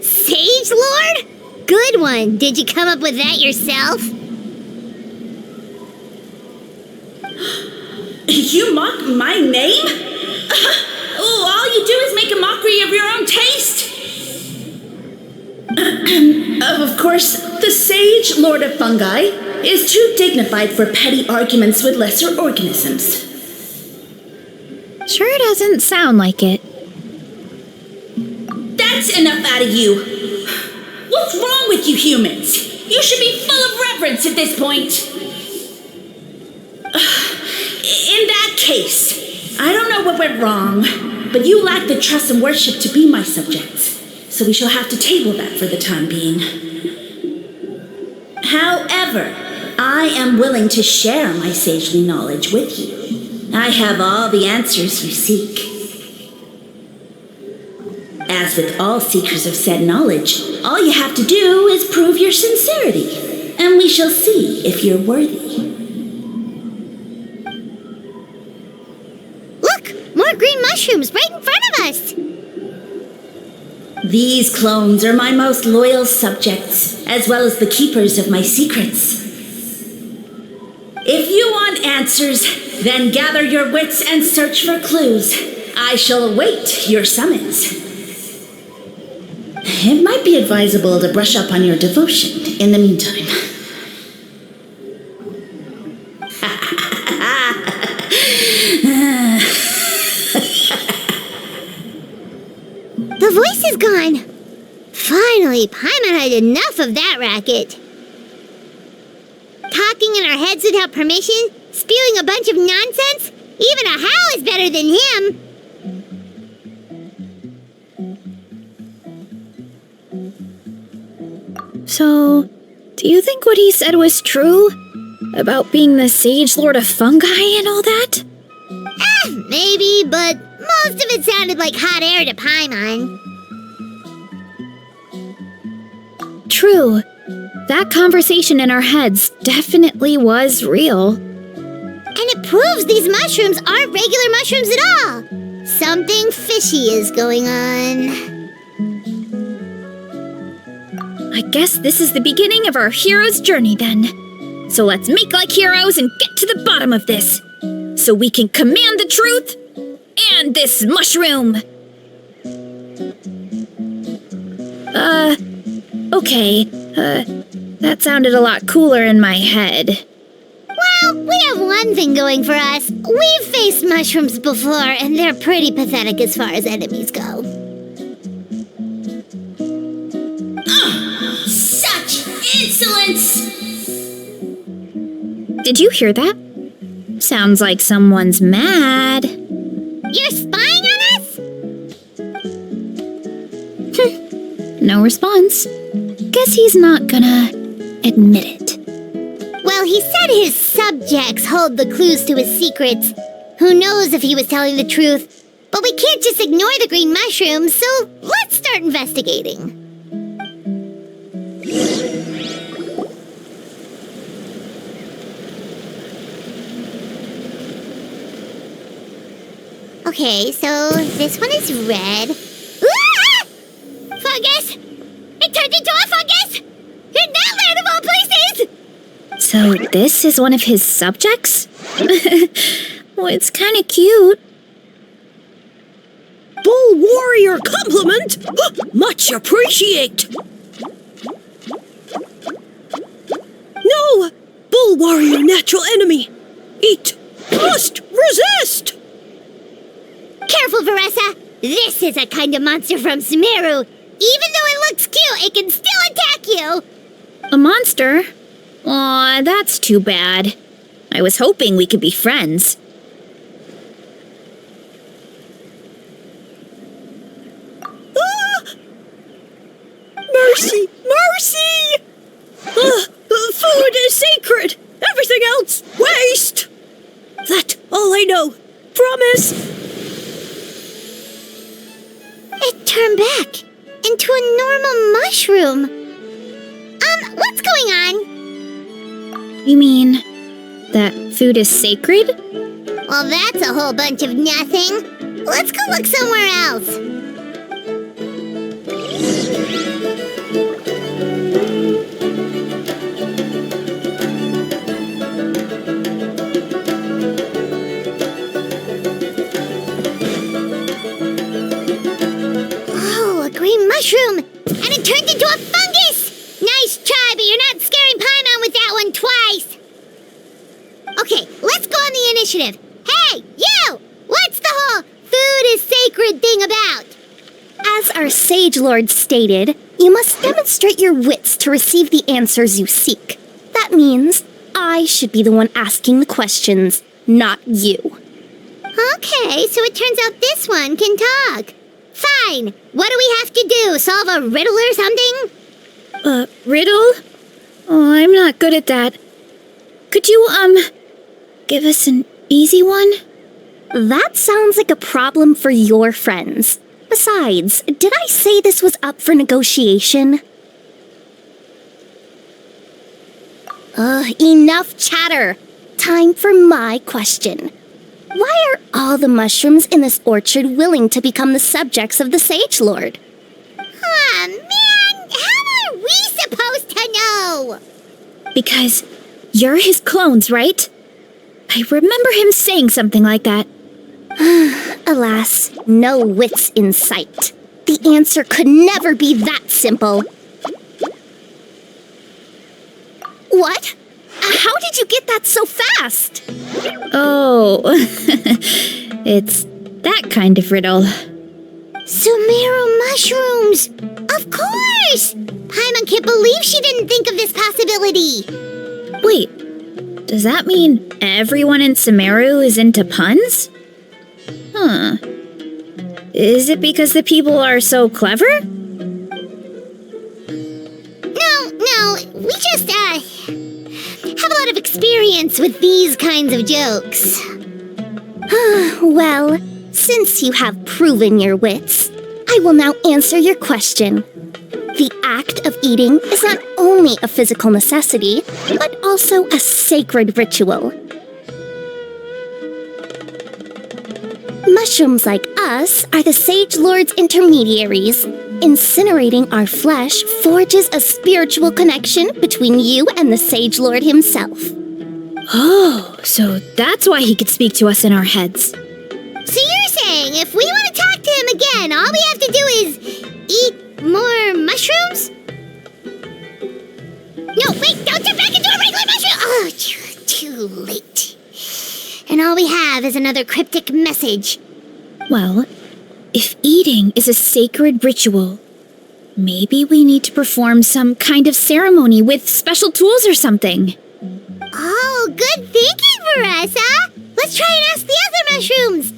Sage Lord? Good one. Did you come up with that yourself? You mock my name? All you do is make a mockery of your own taste. Of course, the Sage Lord of Fungi is too dignified for petty arguments with lesser organisms. Sure doesn't sound like it. That's enough out of you. What's wrong with you humans? You should be full of reverence at this point. In that case, I don't know what went wrong, but you lack the trust and worship to be my subjects. So we shall have to table that for the time being. However, I am willing to share my sagely knowledge with you. I have all the answers you seek. As with all seekers of said knowledge, all you have to do is prove your sincerity, and we shall see if you're worthy. Look! More green mushrooms right in front of us! These clones are my most loyal subjects, as well as the keepers of my secrets. If you want answers, then gather your wits and search for clues. I shall await your summons. It might be advisable to brush up on your devotion in the meantime. The voice is gone. Finally, Paimon had enough of that racket. Talking in our heads without permission, spewing a bunch of nonsense. Even a Hal is better than him. So, do you think what he said was true? About being the Sage Lord of Fungi and all that? Maybe, but most of it sounded like hot air to Paimon. True. That conversation in our heads definitely was real. And it proves these mushrooms aren't regular mushrooms at all. Something fishy is going on. I guess this is the beginning of our hero's journey then. So let's make like heroes and get to the bottom of this. So we can command the truth and this mushroom. Okay. That sounded a lot cooler in my head. Well, we have one thing going for us. We've faced mushrooms before, and they're pretty pathetic as far as enemies go. Such insolence! Did you hear that? Sounds like someone's mad. You're spying on us? No response. Guess he's not gonna admit it. Well, he said his subjects hold the clues to his secrets. Who knows if he was telling the truth? But we can't just ignore the green mushrooms, so let's start investigating. Okay, so this one is red. Ah! Fungus! It turned into a fungus! In that land of all places! So this is one of his subjects? Well, it's kind of cute. Bull warrior compliment! Much appreciate! No! Bull warrior natural enemy! Eat! Must resist! Careful, Veressa! This is a kind of monster from Sumeru. Even though it looks cute, it can still attack you! A monster? Aw, that's too bad. I was hoping we could be friends. Mercy! Mercy! Food is sacred! Everything else, waste! That's all I know. Promise! normal mushroom. What's going on? You mean that food is sacred? Well, that's a whole bunch of nothing. Let's go look somewhere else. Oh, a green mushroom! And it turned into a fungus! Nice try, but you're not scaring Paimon with that one twice! Okay, let's go on the initiative. Hey, you! What's the whole food is sacred thing about? As our Sage Lord stated, you must demonstrate your wits to receive the answers you seek. That means I should be the one asking the questions, not you. Okay, so it turns out this one can talk. Fine. What do we have to do? Solve a riddle or something? Riddle? Oh, I'm not good at that. Could you, give us an easy one? That sounds like a problem for your friends. Besides, did I say this was up for negotiation? Enough chatter. Time for my question. Why are all the mushrooms in this orchard willing to become the subjects of the Sage Lord? Aw, man! How are we supposed to know? Because you're his clones, right? I remember him saying something like that. Alas, no wits in sight. The answer could never be that simple. What? How did you get that so fast? Oh, it's that kind of riddle. Sumeru mushrooms! Of course! Paimon can't believe she didn't think of this possibility. Wait, does that mean everyone in Sumeru is into puns? Huh. Is it because the people are so clever? No, we just, have a lot of experience with these kinds of jokes. Well, since you have proven your wits, I will now answer your question. The act of eating is not only a physical necessity, but also a sacred ritual. Mushrooms like us are the Sage Lord's intermediaries. Incinerating our flesh forges a spiritual connection between you and the Sage Lord himself. Oh, so that's why he could speak to us in our heads. So you're saying if we want to talk to him again, all we have to do is eat more mushrooms? No, wait, don't turn back into a regular mushroom! Oh, too late. And all we have is another cryptic message. Well, if eating is a sacred ritual, maybe we need to perform some kind of ceremony with special tools or something. Oh, good thinking, Veressa! Let's try and ask the other mushrooms!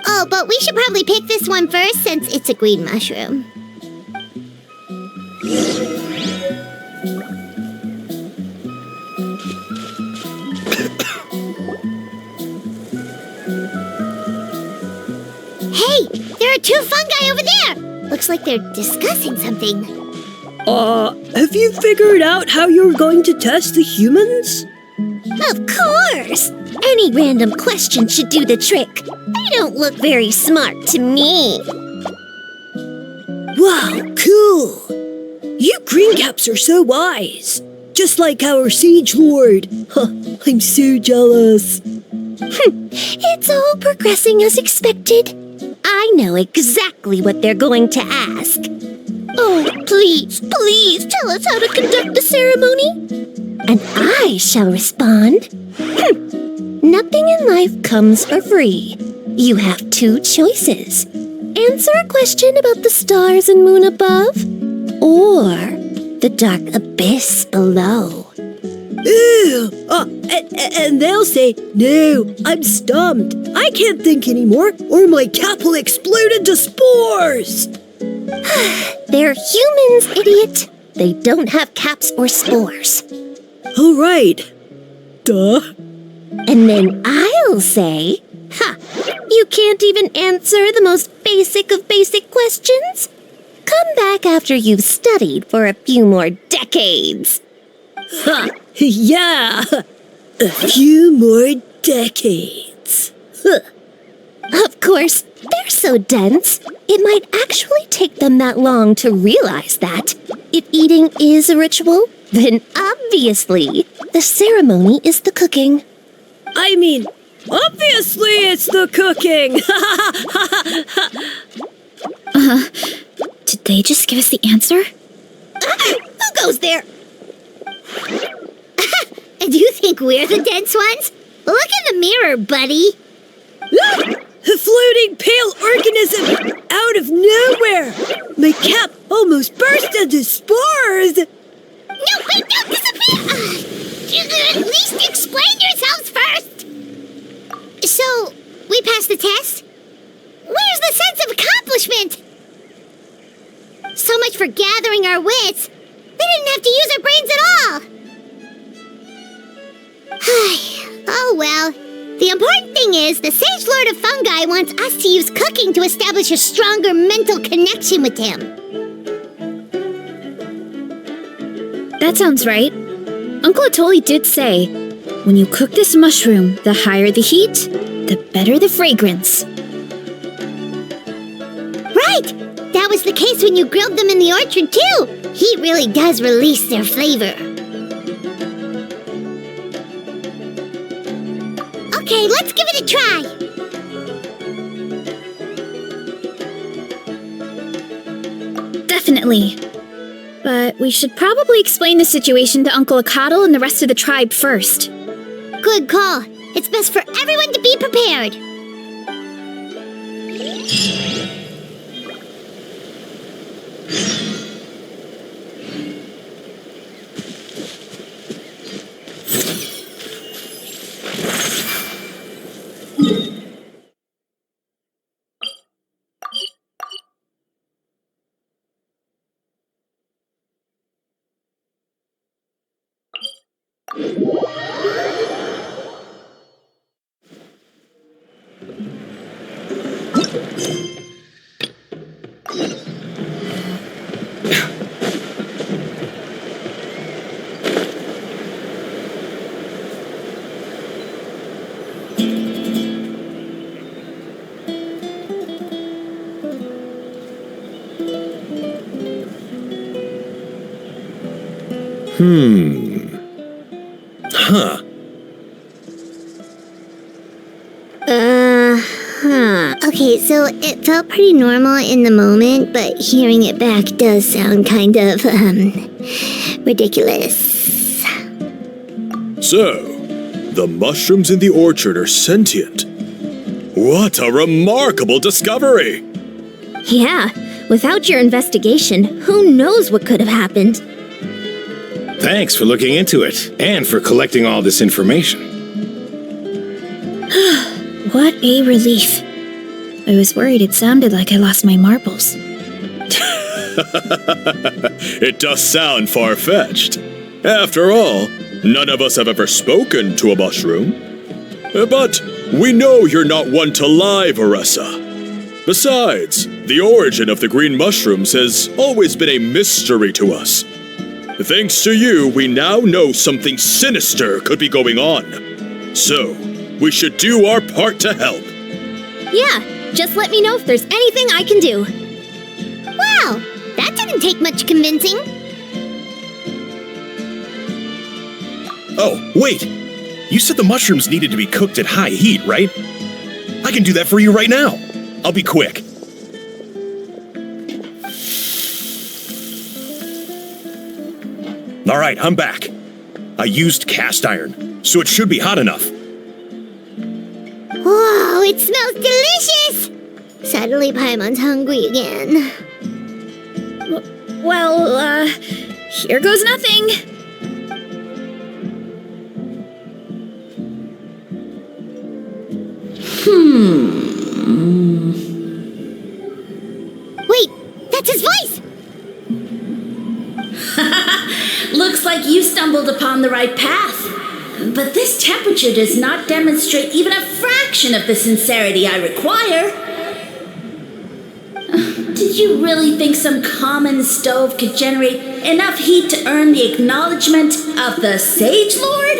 Oh, but we should probably pick this one first since it's a green mushroom. Hey, there are two fungi over there! Looks like they're discussing something. Have you figured out how you're going to test the humans? Of course! Any random question should do the trick. They don't look very smart to me. Wow, cool! You greencaps are so wise. Just like our Sage Lord. I'm so jealous. It's all progressing as expected. I know exactly what they're going to ask. Oh, please tell us how to conduct the ceremony. And I shall respond. Nothing in life comes for free. You have two choices. Answer a question about the stars and moon above, or the dark abyss below. Ew! And they'll say, no, I'm stumped. I can't think anymore, or my cap will explode into spores. They're humans, idiot. They don't have caps or spores. All right. Duh. And then I'll say, you can't even answer the most basic of basic questions? Come back after you've studied for a few more decades. Ha! Yeah! A few more decades. Huh. Of course, they're so dense, it might actually take them that long to realize that. If eating is a ritual, then obviously the ceremony is the cooking. I mean, obviously it's the cooking! Did they just give us the answer? Who goes there? Do you think we're the dense ones? Look in the mirror, buddy. A floating pale organism out of nowhere! My cap almost burst into spores! No, wait, don't disappear! At least explain yourselves first! So, we passed the test? Where's the sense of accomplishment? So much for gathering our wits. They didn't have to use our brains at all. Oh well. The important thing is the Sage Lord of Fungi wants us to use cooking to establish a stronger mental connection with him. That sounds right. Uncle Atoli did say, when you cook this mushroom, the higher the heat, the better the fragrance. Right! That was the case when you grilled them in the orchard too. Heat really does release their flavor. Okay, let's give it a try. Definitely. But we should probably explain the situation to Uncle Akatl and the rest of the tribe first. Good call. It's best for everyone to be prepared. Huh. Okay, so it felt pretty normal in the moment, but hearing it back does sound kind of, ridiculous. So, the mushrooms in the orchard are sentient. What a remarkable discovery! Yeah, without your investigation, who knows what could have happened? Thanks for looking into it, and for collecting all this information. What a relief. I was worried it sounded like I lost my marbles. It does sound far-fetched. After all, none of us have ever spoken to a mushroom. But we know you're not one to lie, Veressa. Besides, the origin of the green mushrooms has always been a mystery to us. Thanks to you, we now know something sinister could be going on. So, we should do our part to help. Yeah, just let me know if there's anything I can do. Wow, that didn't take much convincing. Oh, wait! You said the mushrooms needed to be cooked at high heat, right? I can do that for you right now. I'll be quick. All right, I'm back. I used cast iron, so it should be hot enough. Whoa, it smells delicious! Suddenly Paimon's hungry again. Well, here goes nothing. Wait, that's his voice! Looks like you stumbled upon the right path. But this temperature does not demonstrate even a fraction of the sincerity I require. You really think some common stove could generate enough heat to earn the acknowledgement of the Sage Lord?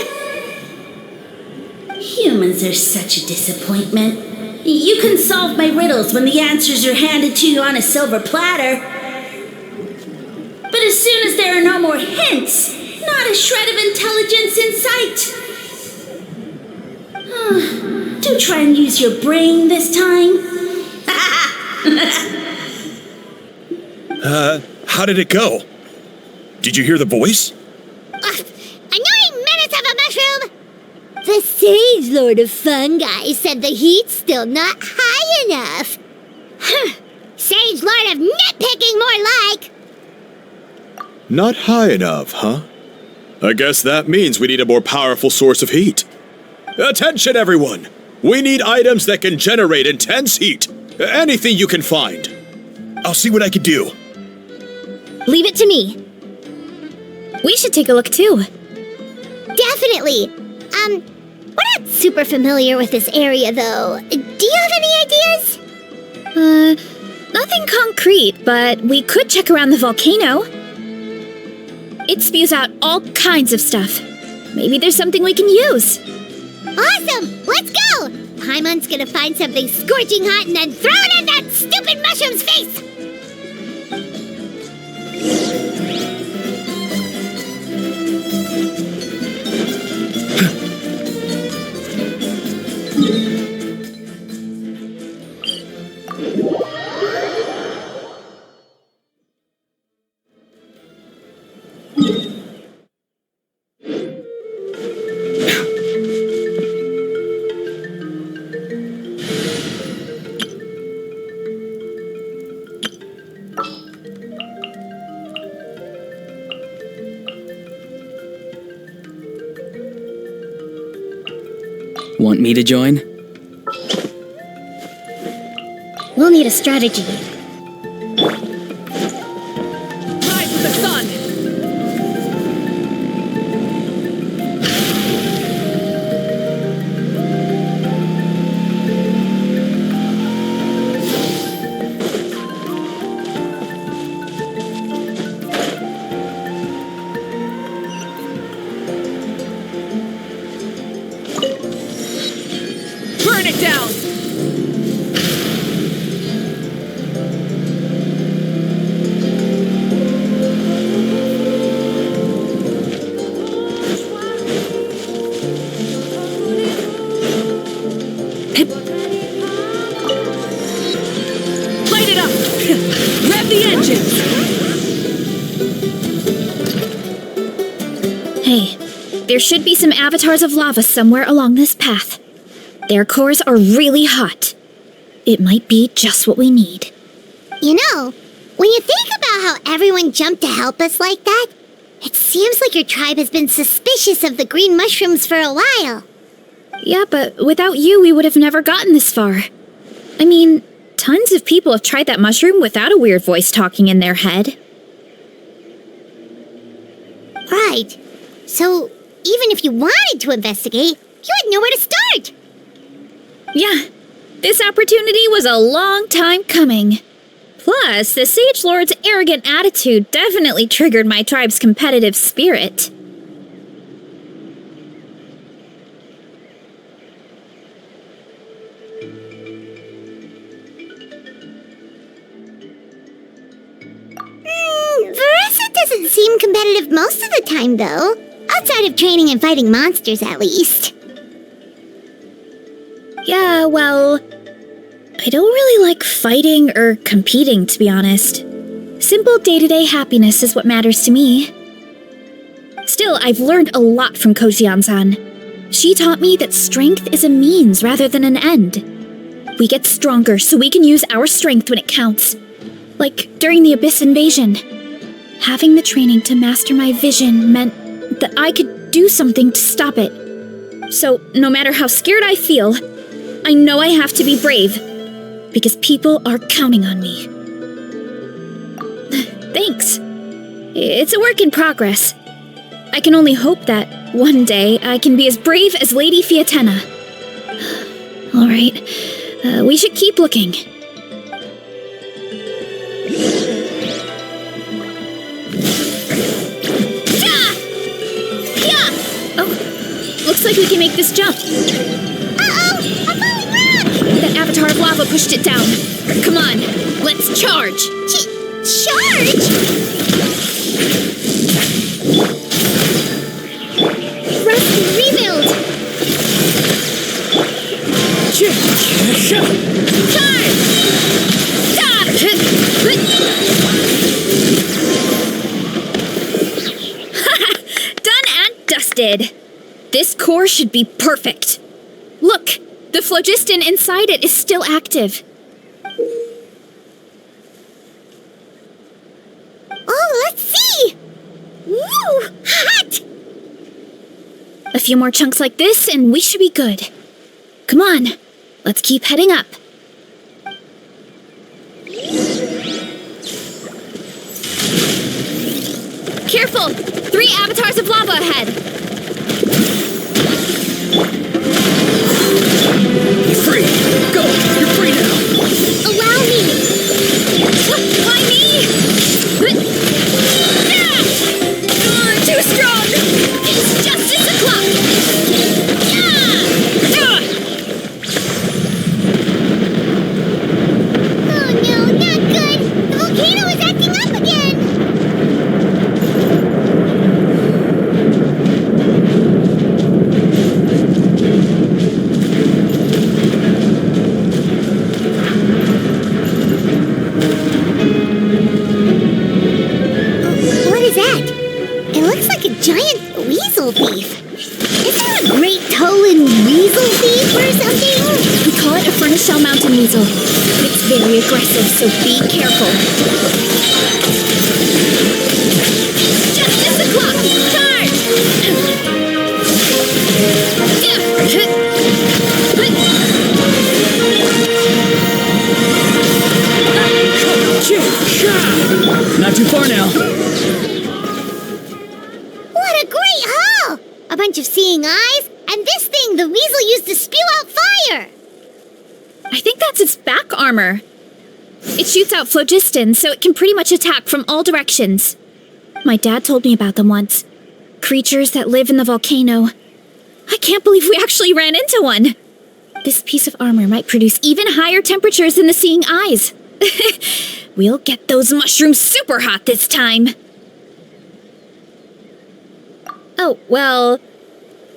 Humans are such a disappointment. You can solve my riddles when the answers are handed to you on a silver platter. But as soon as there are no more hints, not a shred of intelligence in sight. Do try and use your brain this time. How did it go? Did you hear the voice? Annoying menace of a mushroom! The Sage Lord of Fungi said the heat's still not high enough. Sage Lord of nitpicking, more like! Not high enough, huh? I guess that means we need a more powerful source of heat. Attention, everyone! We need items that can generate intense heat. Anything you can find. I'll see what I can do. Leave it to me. We should take a look too. Definitely. We're not super familiar with this area, though. Do you have any ideas? Nothing concrete, but we could check around the volcano. It spews out all kinds of stuff. Maybe there's something we can use. Awesome! Let's go! Paimon's gonna find something scorching hot and then throw it in that stupid mushroom's face! Want me to join? We'll need a strategy. Rise with the sun! Burn it down! Light it up! Rev the engines! Hey, there should be some avatars of lava somewhere along this path. Their cores are really hot. It might be just what we need. You know, when you think about how everyone jumped to help us like that, it seems like your tribe has been suspicious of the green mushrooms for a while. Yeah, but without you, we would have never gotten this far. I mean, tons of people have tried that mushroom without a weird voice talking in their head. Right. So, even if you wanted to investigate, you would know where to start. Yeah, this opportunity was a long time coming. Plus, the Sage Lord's arrogant attitude definitely triggered my tribe's competitive spirit. Veressa doesn't seem competitive most of the time, though. Outside of training and fighting monsters, at least. Yeah, well, I don't really like fighting or competing, to be honest. Simple day-to-day happiness is what matters to me. Still, I've learned a lot from Kojian-san. She taught me that strength is a means rather than an end. We get stronger so we can use our strength when it counts. Like during the Abyss invasion. Having the training to master my vision meant that I could do something to stop it. So, no matter how scared I feel, I know I have to be brave, because people are counting on me. Thanks. It's a work in progress. I can only hope that one day I can be as brave as Lady Fiatena. All right, we should keep looking. we can make this jump. Uh-oh! A falling rock! That avatar of lava pushed it down. Come on, let's charge. Charge? Rest and rebuild. Charge! Done and dusted. This core should be perfect. Look, the phlogiston inside it is still active. Oh, let's see! Woo! Hot! A few more chunks like this and we should be good. Come on, let's keep heading up. Careful! 3 avatars of lava ahead! Be free! Go! You're free now! Allow me! Why me? Too strong! It's justice o'clock! Oh no, not good! The volcano is acting up again! What is that? It looks like a giant weasel thief. Is there a great Tolan weasel thief or something? We call it a furnace shell mountain weasel. It's very aggressive, so be careful. Justice o'clock! Charge! Not too far now. What a great haul! A bunch of seeing eyes, and this thing the weasel used to spew out fire! I think that's its back armor. It shoots out phlogiston, so it can pretty much attack from all directions. My dad told me about them once. Creatures that live in the volcano. I can't believe we actually ran into one. This piece of armor might produce even higher temperatures than the seeing eyes. We'll get those mushrooms super hot this time. Oh, well,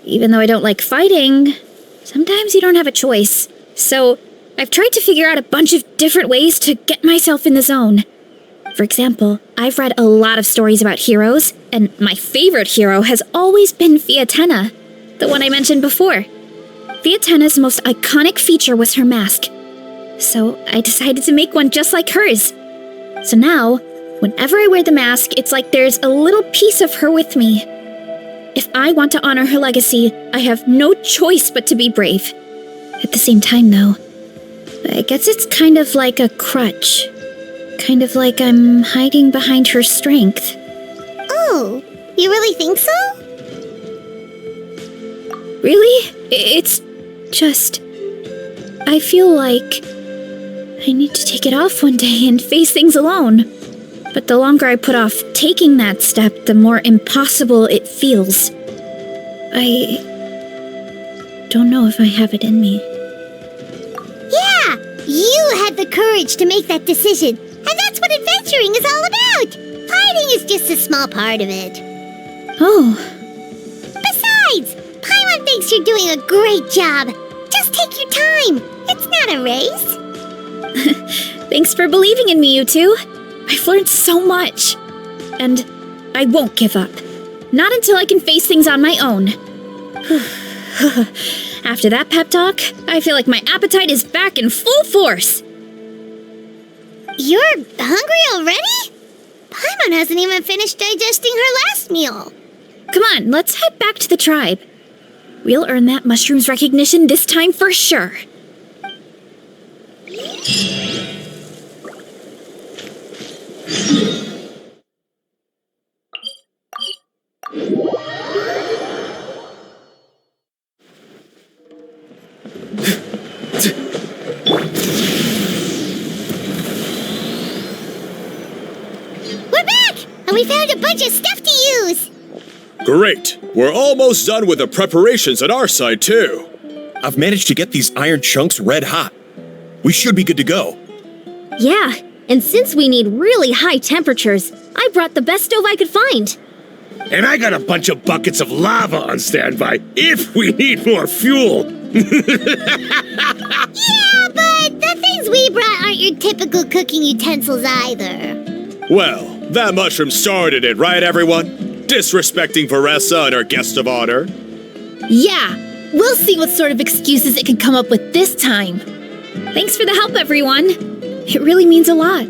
even though I don't like fighting, sometimes you don't have a choice. So I've tried to figure out a bunch of different ways to get myself in the zone. For example, I've read a lot of stories about heroes, and my favorite hero has always been Fiatenna, the one I mentioned before. Fiatenna's most iconic feature was her mask. So I decided to make one just like hers. So now, whenever I wear the mask, it's like there's a little piece of her with me. If I want to honor her legacy, I have no choice but to be brave. At the same time, though, I guess it's kind of like a crutch. Kind of like I'm hiding behind her strength. Oh, you really think so? Really? It's just... I feel like I need to take it off one day and face things alone. But the longer I put off taking that step, the more impossible it feels. I don't know if I have it in me. Yeah, you had the courage to make that decision. And that's what adventuring is all about. Fighting is just a small part of it. Oh. Besides, Paimon thinks you're doing a great job. Just take your time. It's not a race. Thanks for believing in me, you two. I've learned so much. And I won't give up. Not until I can face things on my own. After that pep talk, I feel like my appetite is back in full force. You're hungry already? Paimon hasn't even finished digesting her last meal. Come on, let's head back to the tribe. We'll earn that mushroom's recognition this time for sure. We're back! And we found a bunch of stuff to use! Great. We're almost done with the preparations on our side, too. I've managed to get these iron chunks red hot. We should be good to go. Yeah, and since we need really high temperatures, I brought the best stove I could find. And I got a bunch of buckets of lava on standby if we need more fuel. Yeah, but the things we brought aren't your typical cooking utensils either. Well, that mushroom started it, right, everyone? Disrespecting Veressa and our guest of honor. Yeah, we'll see what sort of excuses it can come up with this time. Thanks for the help, everyone. It really means a lot.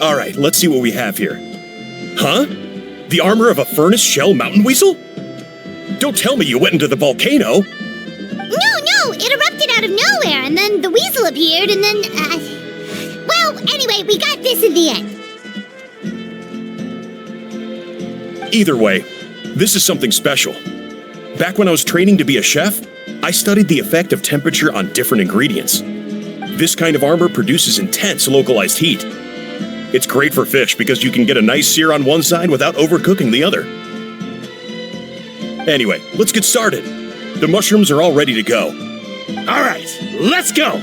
All right, let's see what we have here. Huh? The armor of a furnace shell mountain weasel? Don't tell me you went into the volcano. No, it erupted out of nowhere, and then the weasel appeared, and then, well, anyway, we got this in the end. Either way, this is something special. Back when I was training to be a chef, I studied the effect of temperature on different ingredients. This kind of armor produces intense localized heat. It's great for fish because you can get a nice sear on one side without overcooking the other. Anyway, let's get started. The mushrooms are all ready to go. All right, let's go.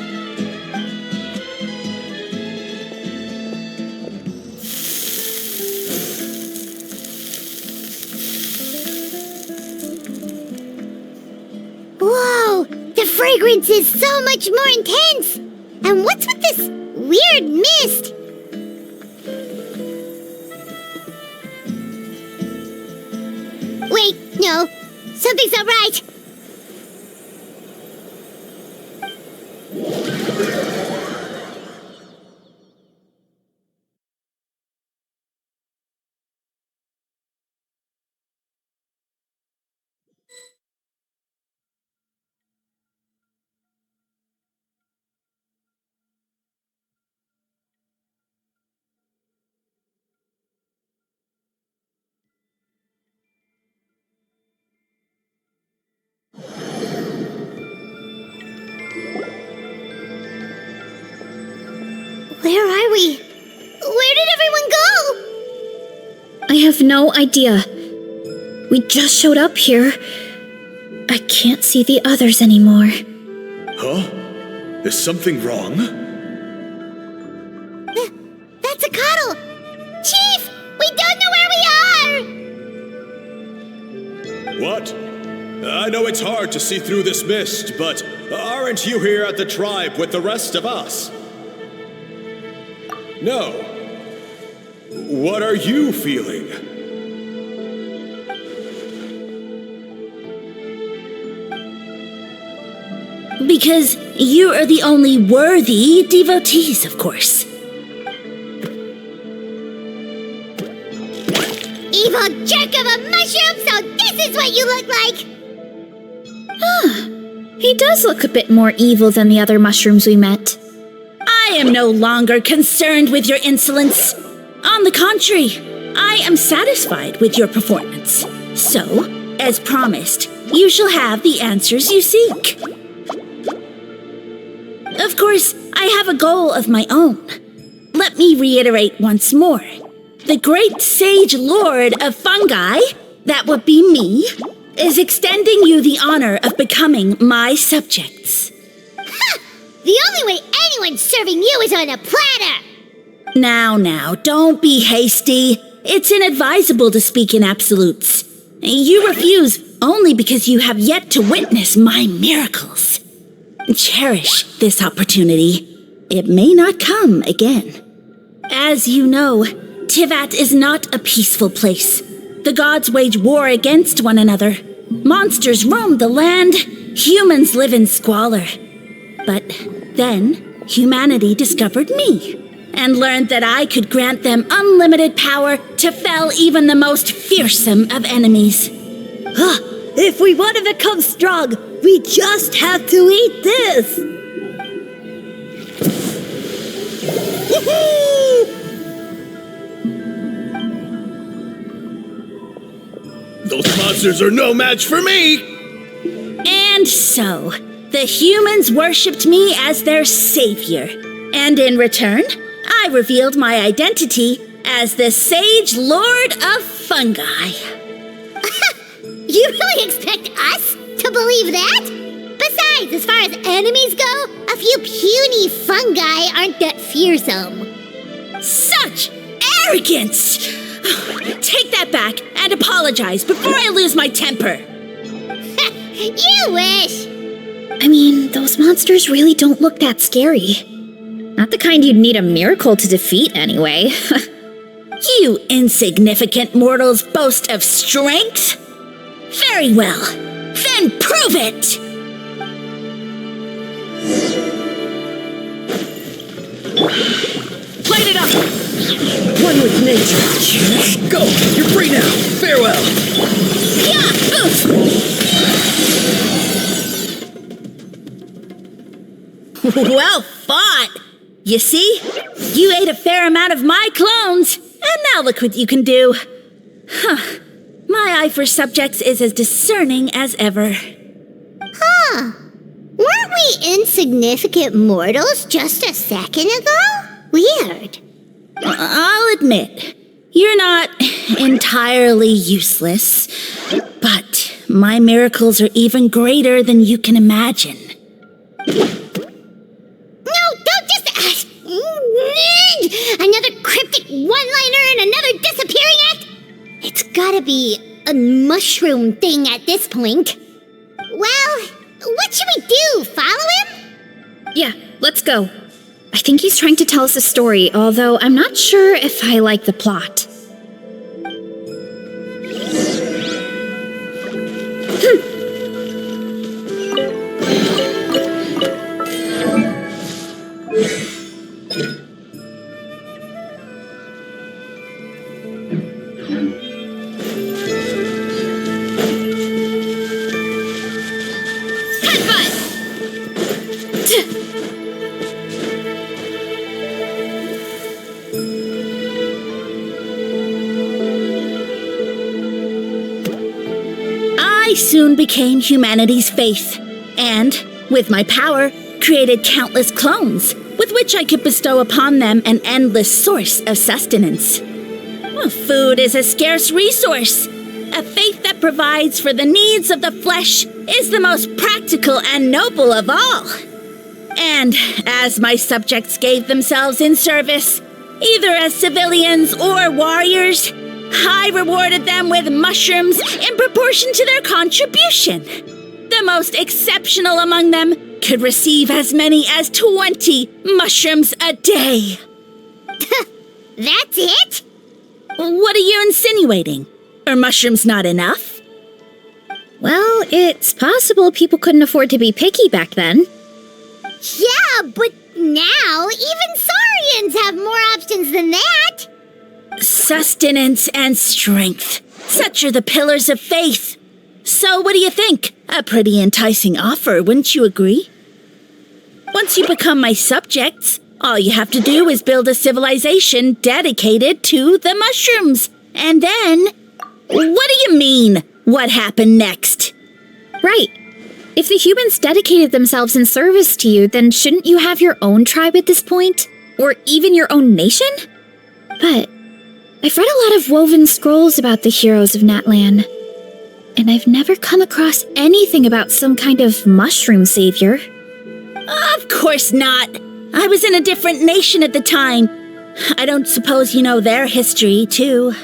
Whoa, the fragrance is so much more intense. And what's with this weird mist? Wait, no, something's not right. Where are we? Where did everyone go? I have no idea. We just showed up here. I can't see the others anymore. Huh? Is something wrong? That's a cuddle! Chief, we don't know where we are! What? I know it's hard to see through this mist, but aren't you here at the tribe with the rest of us? No. What are you feeling? Because you are the only worthy devotees, of course. Evil jerk of a mushroom, so this is what you look like! He does look a bit more evil than the other mushrooms we met. I am no longer concerned with your insolence. On the contrary, I am satisfied with your performance. So, as promised, you shall have the answers you seek. Of course, I have a goal of my own. Let me reiterate once more. The great sage lord of fungi, that would be me, is extending you the honor of becoming my subjects. Ha! The only way anyone's serving you is on a platter! Now, don't be hasty. It's inadvisable to speak in absolutes. You refuse only because you have yet to witness my miracles. Cherish this opportunity. It may not come again. As you know, Tivat is not a peaceful place. The gods wage war against one another. Monsters roam the land. Humans live in squalor. But then, humanity discovered me and learned that I could grant them unlimited power to fell even the most fearsome of enemies. If we want to become strong, we just have to eat this! Those monsters are no match for me! And so, the humans worshipped me as their savior. And in return, I revealed my identity as the Sage Lord of Fungi. You really expect us to believe that? Besides, as far as enemies go, a few puny fungi aren't that fearsome. Such arrogance! Take that back and apologize before I lose my temper. You wish! I mean, those monsters really don't look that scary. Not the kind you'd need a miracle to defeat, anyway. You insignificant mortals boast of strength? Very well. Then prove it! Light it up! One with nature. Go! You're free now! Farewell! Yeah! Well fought! You see? You ate a fair amount of my clones, and now look what you can do. Huh. My eye for subjects is as discerning as ever. Huh. Weren't we insignificant mortals just a second ago? Weird. I'll admit, you're not entirely useless, but my miracles are even greater than you can imagine. No, don't just... another cryptic one-liner and another disappearing act? It's gotta be a mushroom thing at this point. Well, what should we do? Follow him? Yeah, let's go. I think he's trying to tell us a story, although I'm not sure if I like the plot. I soon became humanity's faith, and, with my power, created countless clones, with which I could bestow upon them an endless source of sustenance. Well, food is a scarce resource. A faith that provides for the needs of the flesh is the most practical and noble of all. And as my subjects gave themselves in service, either as civilians or warriors, I rewarded them with mushrooms in proportion to their contribution. The most exceptional among them could receive as many as 20 mushrooms a day. That's it? What are you insinuating? Are mushrooms not enough? Well, it's possible people couldn't afford to be picky back then. Yeah, but now even saurians have more options than that. Sustenance and strength. Such are the pillars of faith. So what do you think? A pretty enticing offer, wouldn't you agree? Once you become my subjects, all you have to do is build a civilization dedicated to the mushrooms. And then... What do you mean? What happened next? Right. If the humans dedicated themselves in service to you, then shouldn't you have your own tribe at this point? Or even your own nation? But I've read a lot of woven scrolls about the heroes of Natlan, and I've never come across anything about some kind of mushroom savior. Of course not. I was in a different nation at the time. I don't suppose you know their history, too.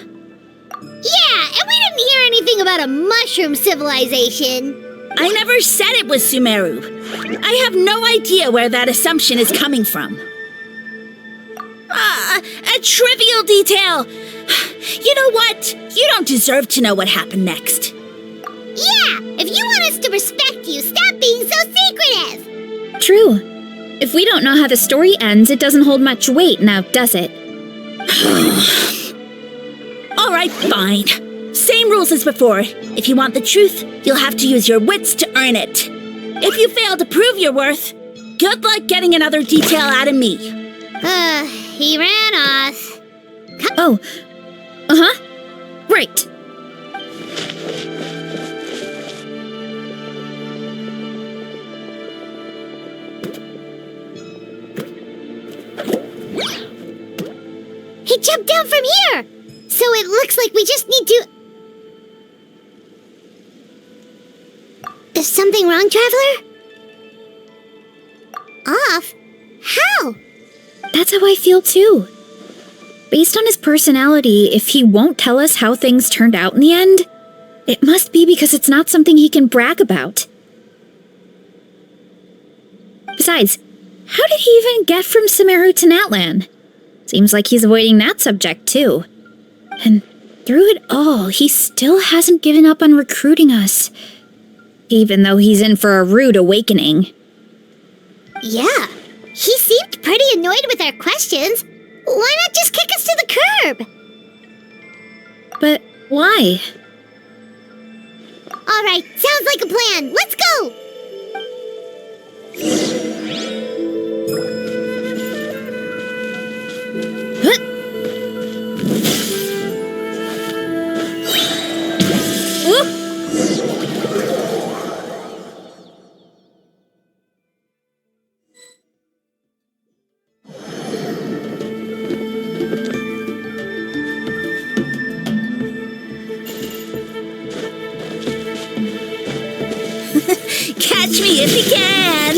Yeah, and we didn't hear anything about a mushroom civilization. I never said it was Sumeru. I have no idea where that assumption is coming from. A trivial detail. You know what? You don't deserve to know what happened next. Yeah, if you want us to respect you, stop being so secretive. True. If we don't know how the story ends, it doesn't hold much weight now, does it? All right, fine. Same rules as before. If you want the truth, you'll have to use your wits to earn it. If you fail to prove your worth, good luck getting another detail out of me. He ran off. Oh. Uh-huh. Right. He jumped down from here! So it looks like we just need to... Is something wrong, Traveler? Off? How? That's how I feel too. Based on his personality, if he won't tell us how things turned out in the end, it must be because it's not something he can brag about. Besides, how did he even get from Sumeru to Natlan? Seems like he's avoiding that subject too. And through it all, he still hasn't given up on recruiting us. Even though he's in for a rude awakening. Yeah, he seemed pretty annoyed with our questions. Why not just kick us to the curb? But why? All right, sounds like a plan. Let's go! Catch me if you can!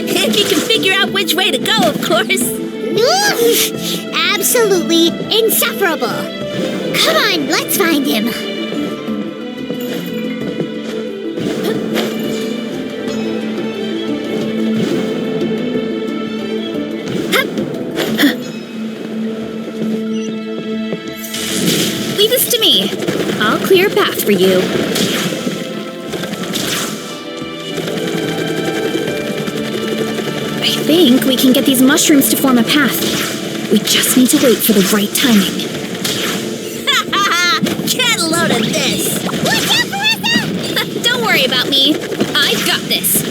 If you can figure out which way to go, of course. Absolutely insufferable. Come on, let's find him. Leave this to me. I'll clear a path for you. I think we can get these mushrooms to form a path. We just need to wait for the right timing. Get a load of this! Watch out, Marissa! Don't worry about me. I've got this.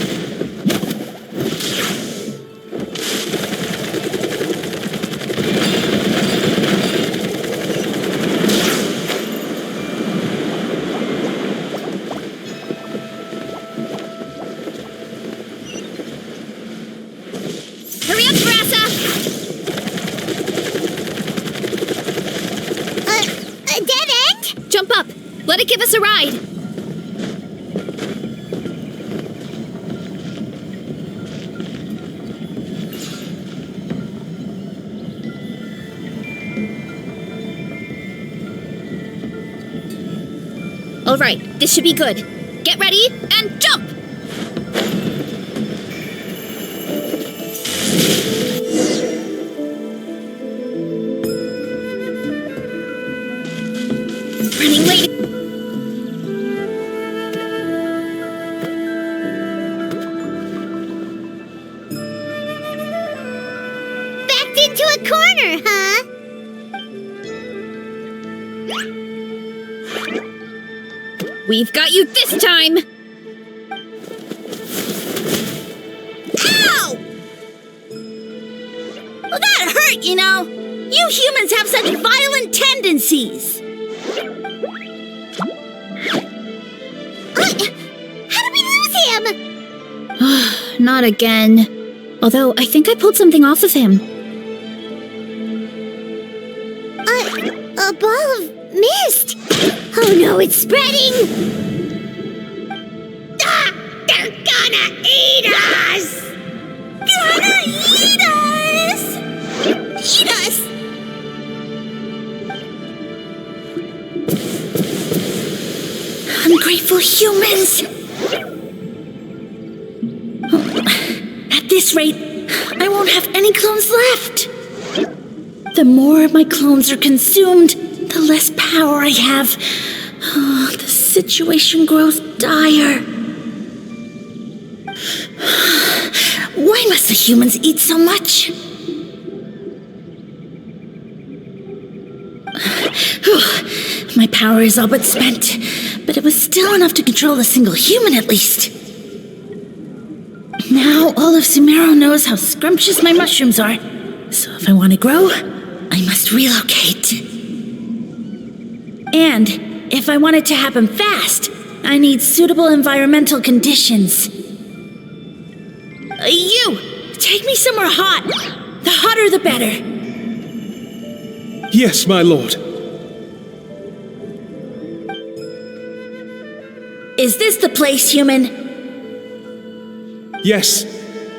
Hurry up, Grassa! A dead end? Jump up. Let it give us a ride. All right, this should be good. Get ready and jump! Running late. Backed into a corner, huh? We've got you this time! Ow! Well, that hurt, you know. You humans have such violent tendencies. How did we lose him? Not again. Although, I think I pulled something off of him. A ball of mist. Oh no, it's spreading! Ah! They're gonna eat us! Gonna eat us! Eat us! Ungrateful humans! At this rate, I won't have any clones left. The more my clones are consumed, the less power I have. Oh, the situation grows dire. Why must the humans eat so much? My power is all but spent, but it was still enough to control a single human at least. Now all of Sumeru knows how scrumptious my mushrooms are, so if I want to grow, I must relocate. And if I want it to happen fast, I need suitable environmental conditions. You! Take me somewhere hot. The hotter the better. Yes, my lord. Is this the place, human? Yes,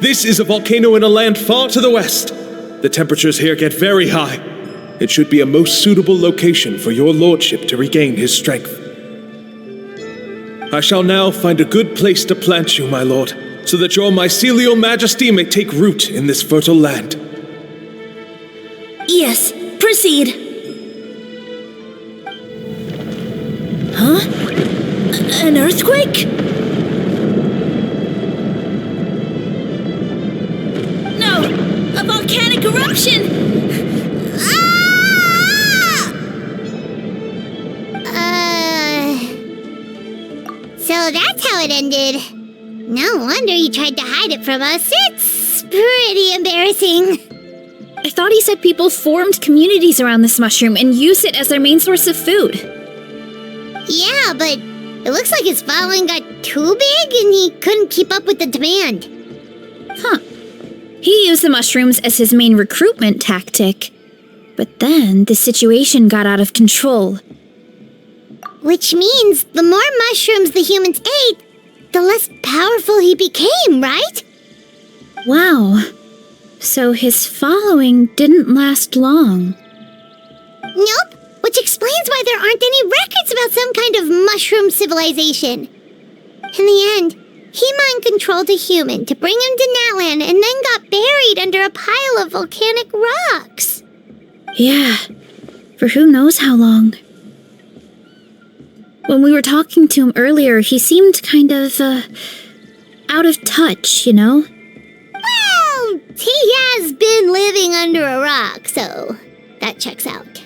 this is a volcano in a land far to the west. The temperatures here get very high. It should be a most suitable location for your lordship to regain his strength. I shall now find a good place to plant you, my lord, so that your mycelial majesty may take root in this fertile land. Yes, proceed. Huh? An earthquake? No! A volcanic eruption! Ah! So that's how it ended. No wonder you tried to hide it from us. It's pretty embarrassing. I thought he said people formed communities around this mushroom and used it as their main source of food. Yeah, but it looks like his following got too big and he couldn't keep up with the demand. Huh. He used the mushrooms as his main recruitment tactic. But then the situation got out of control. Which means the more mushrooms the humans ate, the less powerful he became, right? Wow. So his following didn't last long. Nope. Which explains why there aren't any records about some kind of mushroom civilization. In the end, he mind-controlled a human to bring him to Natland and then got buried under a pile of volcanic rocks. Yeah, for who knows how long. When we were talking to him earlier, he seemed kind of, out of touch, you know? Well, he has been living under a rock, so that checks out.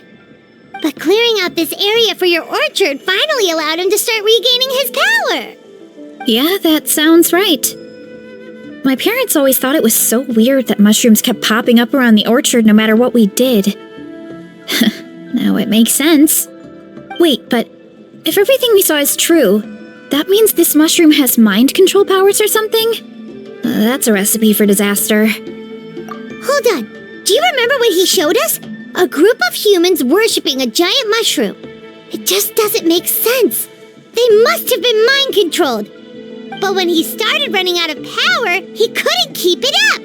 But clearing out this area for your orchard finally allowed him to start regaining his power. Yeah, that sounds right. My parents always thought it was so weird that mushrooms kept popping up around the orchard no matter what we did. Now it makes sense. Wait, but if everything we saw is true, that means this mushroom has mind control powers or something? That's a recipe for disaster. Hold on. Do you remember what he showed us? A group of humans worshipping a giant mushroom. It just doesn't make sense. They must have been mind-controlled. But when he started running out of power, he couldn't keep it up.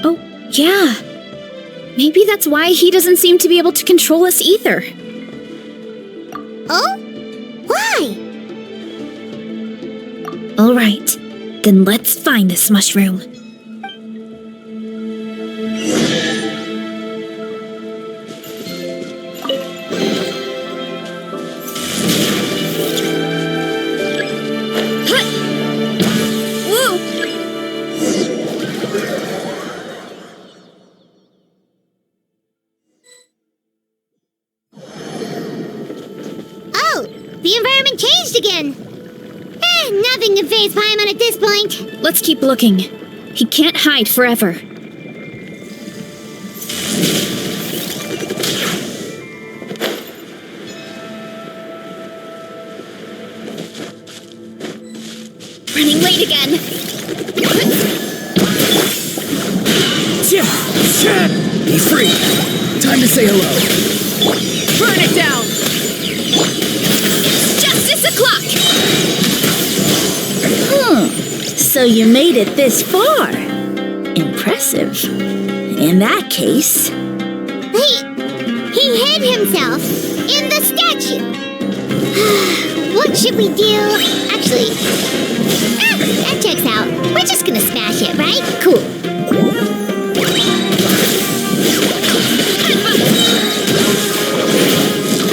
Oh, yeah. Maybe that's why he doesn't seem to be able to control us either. Oh? Why? All right, then let's find this mushroom. The environment changed again. Nothing to faze Paimon at this point. Let's keep looking. He can't hide forever. Running late again. Be free. Time to say hello. Burn it down. Justice o'clock! So you made it this far. Impressive. In that case... He hid himself in the statue. What should we do? Actually, that checks out. We're just gonna smash it, right? Cool.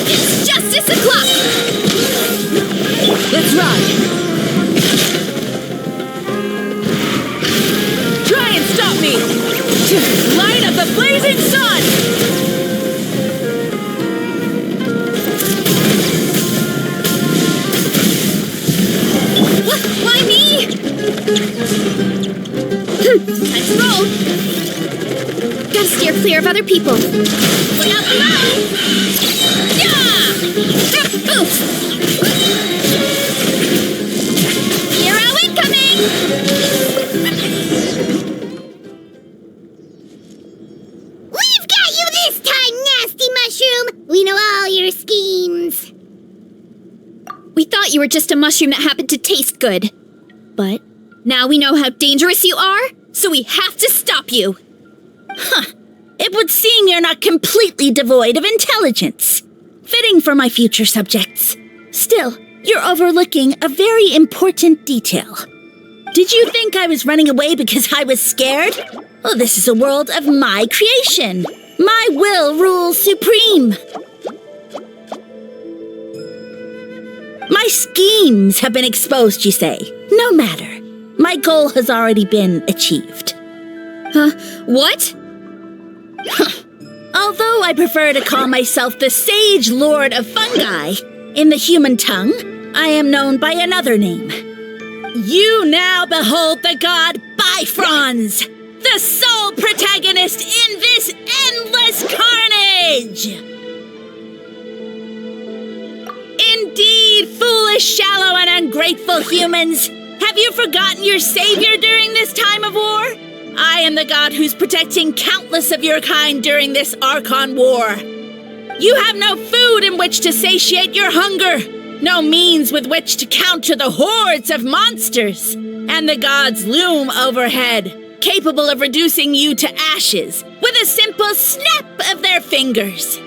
It's justice o'clock! Let's ride. Try and stop me! Light of the blazing sun! What? Why me? Time to roll. Gotta steer clear of other people. Look out below! Yeah! Oof! Hero incoming! We've got you thought you were just a mushroom that happened to taste good. But now we know how dangerous you are, so we have to stop you. It would seem you're not completely devoid of intelligence. Fitting for my future subjects. Still, you're overlooking a very important detail. Did you think I was running away because I was scared? Oh, this is a world of my creation. My will rules supreme. My schemes have been exposed, you say. No matter. My goal has already been achieved. What? Although I prefer to call myself the Sage Lord of Fungi, in the human tongue, I am known by another name. You now behold the god Bifrons, the sole protagonist in this endless carnage! Indeed, foolish, shallow, and ungrateful humans! Have you forgotten your savior during this time of war? I am the god who's protecting countless of your kind during this Archon war. You have no food in which to satiate your hunger, no means with which to counter the hordes of monsters, and the gods loom overhead, capable of reducing you to ashes with a simple snap of their fingers.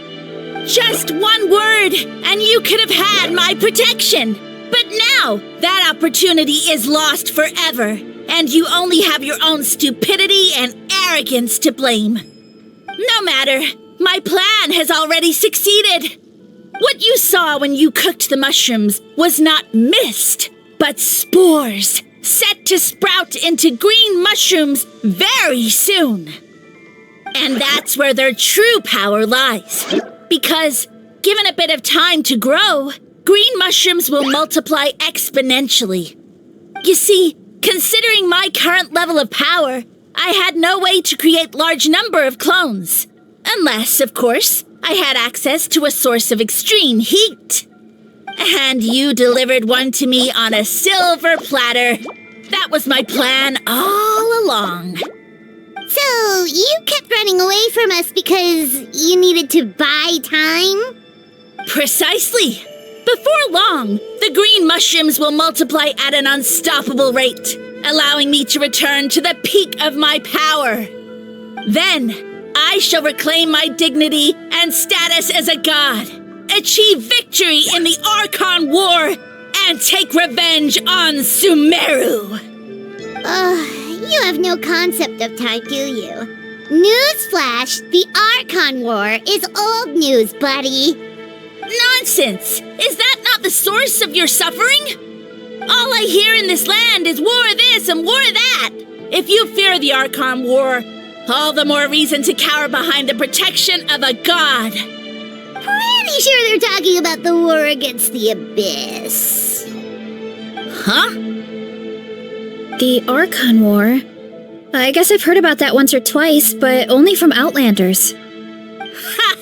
Just one word, and you could have had my protection. But now, that opportunity is lost forever, and you only have your own stupidity and arrogance to blame. No matter, my plan has already succeeded. What you saw when you cooked the mushrooms was not mist, but spores, set to sprout into green mushrooms very soon. And that's where their true power lies. Because, given a bit of time to grow, green mushrooms will multiply exponentially. You see, considering my current level of power, I had no way to create large number of clones. Unless, of course, I had access to a source of extreme heat. And you delivered one to me on a silver platter. That was my plan all along. So, you kept running away from us because you needed to buy time? Precisely. Before long, the green mushrooms will multiply at an unstoppable rate, allowing me to return to the peak of my power. Then, I shall reclaim my dignity and status as a god, achieve victory in the Archon War, and take revenge on Sumeru. You have no concept of time, do you? Newsflash, the Archon War is old news, buddy. Nonsense! Is that not the source of your suffering? All I hear in this land is war this and war that. If you fear the Archon War, all the more reason to cower behind the protection of a god. Pretty sure they're talking about the war against the Abyss. Huh? The Archon War? I guess I've heard about that once or twice, but only from Outlanders. Ha!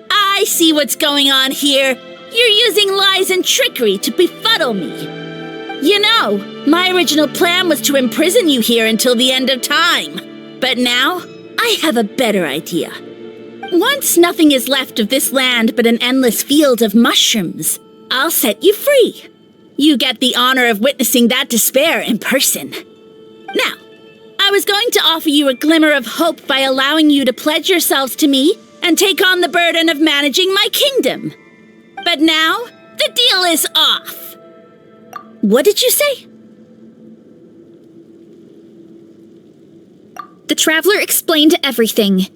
I see what's going on here. You're using lies and trickery to befuddle me. You know, my original plan was to imprison you here until the end of time. But now, I have a better idea. Once nothing is left of this land but an endless field of mushrooms, I'll set you free. You get the honor of witnessing that despair in person. Now, I was going to offer you a glimmer of hope by allowing you to pledge yourselves to me and take on the burden of managing my kingdom. But now, the deal is off. What did you say? The Traveler explained everything.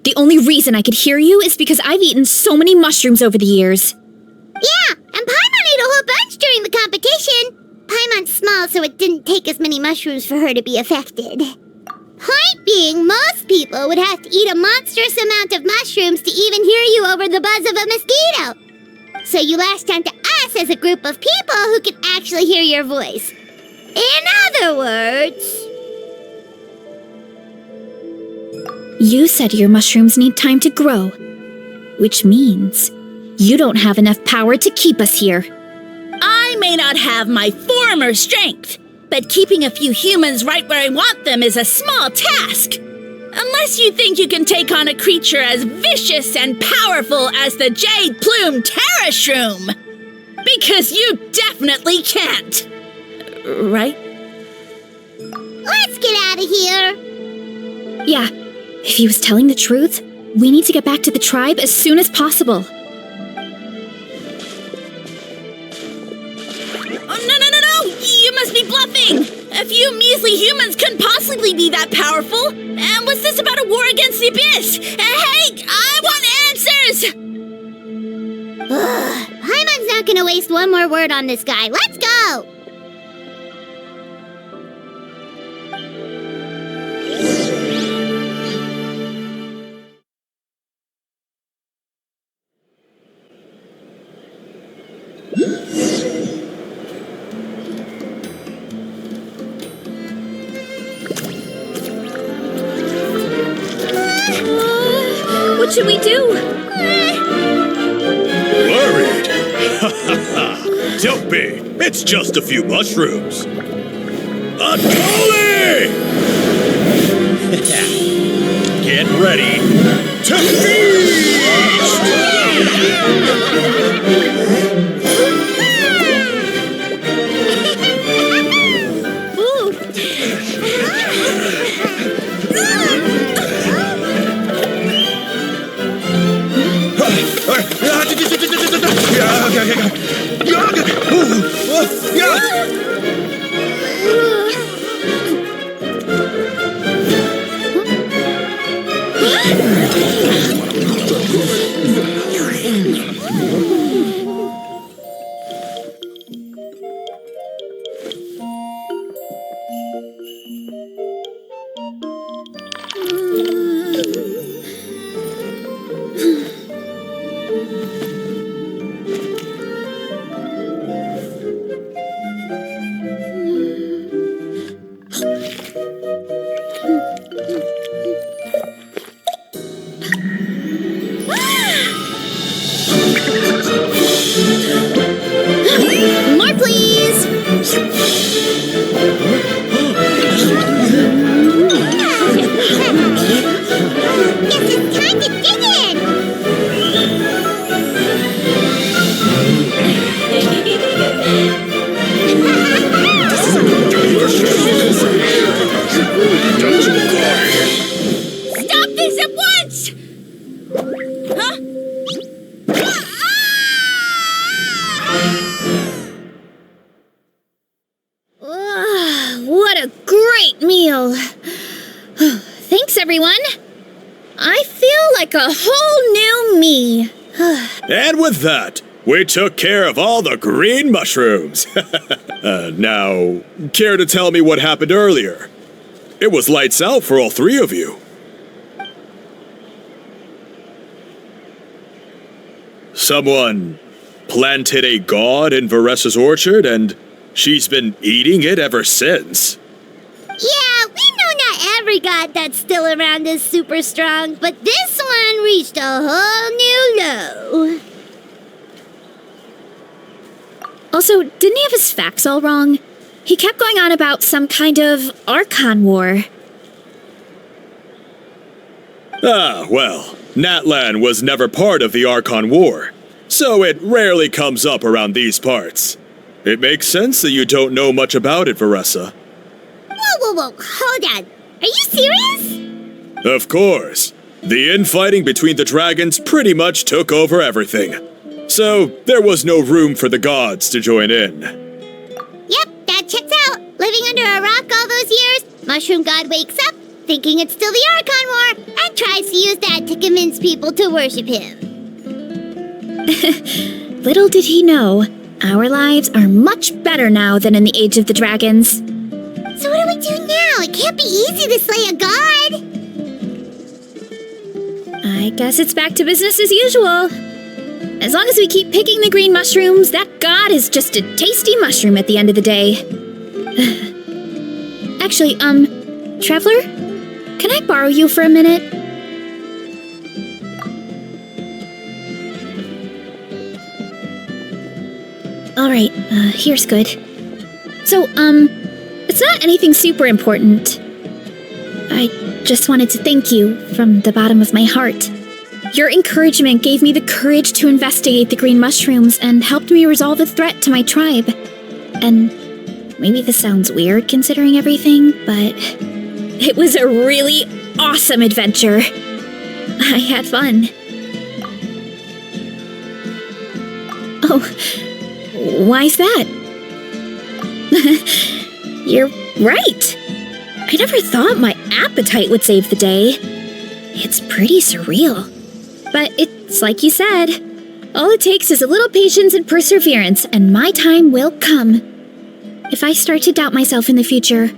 The only reason I could hear you is because I've eaten so many mushrooms over the years. Yeah, and Paimon ate a whole bunch during the competition. Paimon's small, so it didn't take as many mushrooms for her to be affected. Point being, most people would have to eat a monstrous amount of mushrooms to even hear you over the buzz of a mosquito. So you latched onto us as a group of people who could actually hear your voice. In other words... You said your mushrooms need time to grow, which means you don't have enough power to keep us here. I may not have my former strength, but keeping a few humans right where I want them is a small task. Unless you think you can take on a creature as vicious and powerful as the Jade Plume Terrashroom. Because you definitely can't. Right? Let's get out of here. Yeah, if he was telling the truth, we need to get back to the tribe as soon as possible. Oh, no! You must be bluffing! A few measly humans couldn't possibly be that powerful! And what's this about a war against the Abyss? Hey, I want answers! Paimon's not gonna waste one more word on this guy. Let's go! What should we do? Worried? Don't be. It's just a few mushrooms. Unholy! Get ready to feast! More, please! Guess it's time to dig in! Stop this at once! Huh? What a great meal! Thanks, everyone! I feel like a whole new me. And with that, we took care of all the green mushrooms. Now, care to tell me what happened earlier? It was lights out for all three of you. Someone planted a god in Varessa's orchard, and she's been eating it ever since. Yeah, we know not every god that's still around is super strong, but this one reached a whole new low. Also, didn't he have his facts all wrong? He kept going on about some kind of Archon war. Ah, well, Natlan was never part of the Archon War, so it rarely comes up around these parts. It makes sense that you don't know much about it, Varessa. Whoa, hold on. Are you serious? Of course. The infighting between the dragons pretty much took over everything. So, there was no room for the gods to join in. Yep, that checks out. Living under a rock all those years, Mushroom God wakes up, thinking it's still the Archon War, and tries to use that to convince people to worship him. Little did he know, our lives are much better now than in the Age of the Dragons. So what do we do now? It can't be easy to slay a god. I guess it's back to business as usual. As long as we keep picking the green mushrooms, that god is just a tasty mushroom at the end of the day. Actually, Traveler? Can I borrow you for a minute? Alright, here's good. So, it's not anything super important. I just wanted to thank you from the bottom of my heart. Your encouragement gave me the courage to investigate the green mushrooms and helped me resolve a threat to my tribe. And maybe this sounds weird considering everything, but it was a really awesome adventure. I had fun. Oh, why's that? You're right. I never thought my appetite would save the day. It's pretty surreal. But it's like you said, all it takes is a little patience and perseverance, and my time will come. If I start to doubt myself in the future,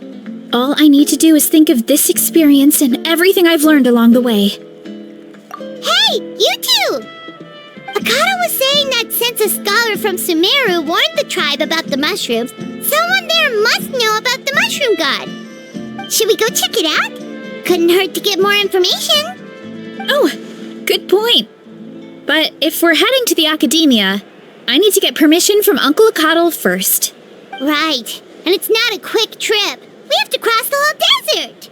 all I need to do is think of this experience and everything I've learned along the way. Hey, you two! Akata was saying that since a scholar from Sumeru warned the tribe about the mushrooms, someone there must know about the mushroom god. Should we go check it out? Couldn't hurt to get more information. Oh, good point. But if we're heading to the academia, I need to get permission from Uncle Akatl first. Right, and it's not a quick trip. We have to cross the whole desert.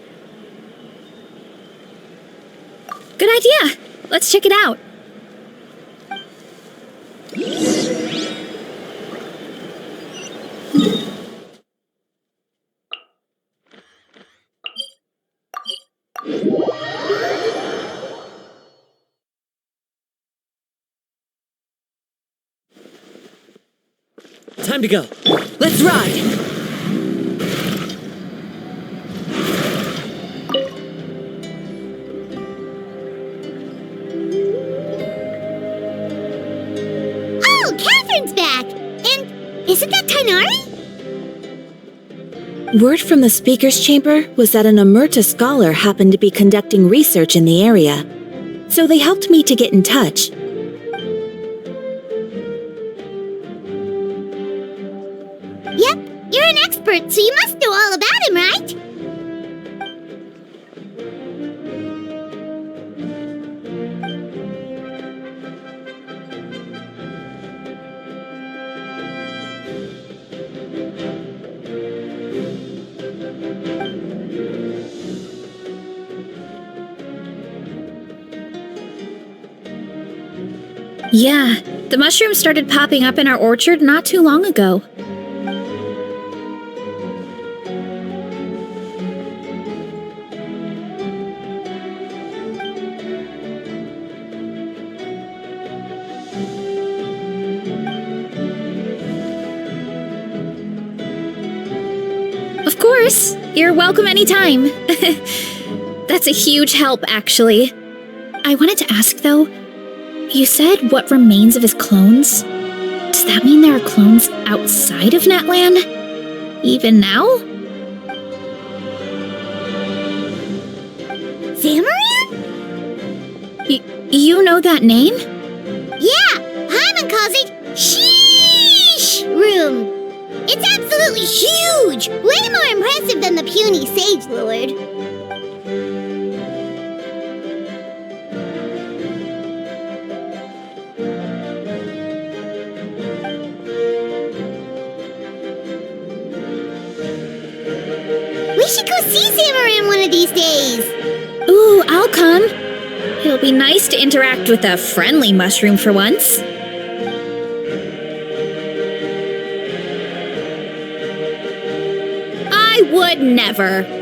Good idea. Let's check it out. Time to go. Let's ride! Oh, Catherine's back! And isn't that Tainari? Word from the speaker's chamber was that an Omerta scholar happened to be conducting research in the area, so they helped me to get in touch. Yep, you're an expert, so you must know all about him, right? Yeah, the mushrooms started popping up in our orchard not too long ago. Of course, you're welcome anytime. That's a huge help, actually. I wanted to ask, though, you said what remains of his clones? Does that mean there are clones outside of Natlan? Even now? Zamaran? You know that name? Yeah, Hyman calls it Sheesh Room. It's absolutely huge! Way more impressive than the puny Sage Lord. We should go see Zamaran one of these days. Ooh, I'll come. It'll be nice to interact with a friendly mushroom for once. I would never.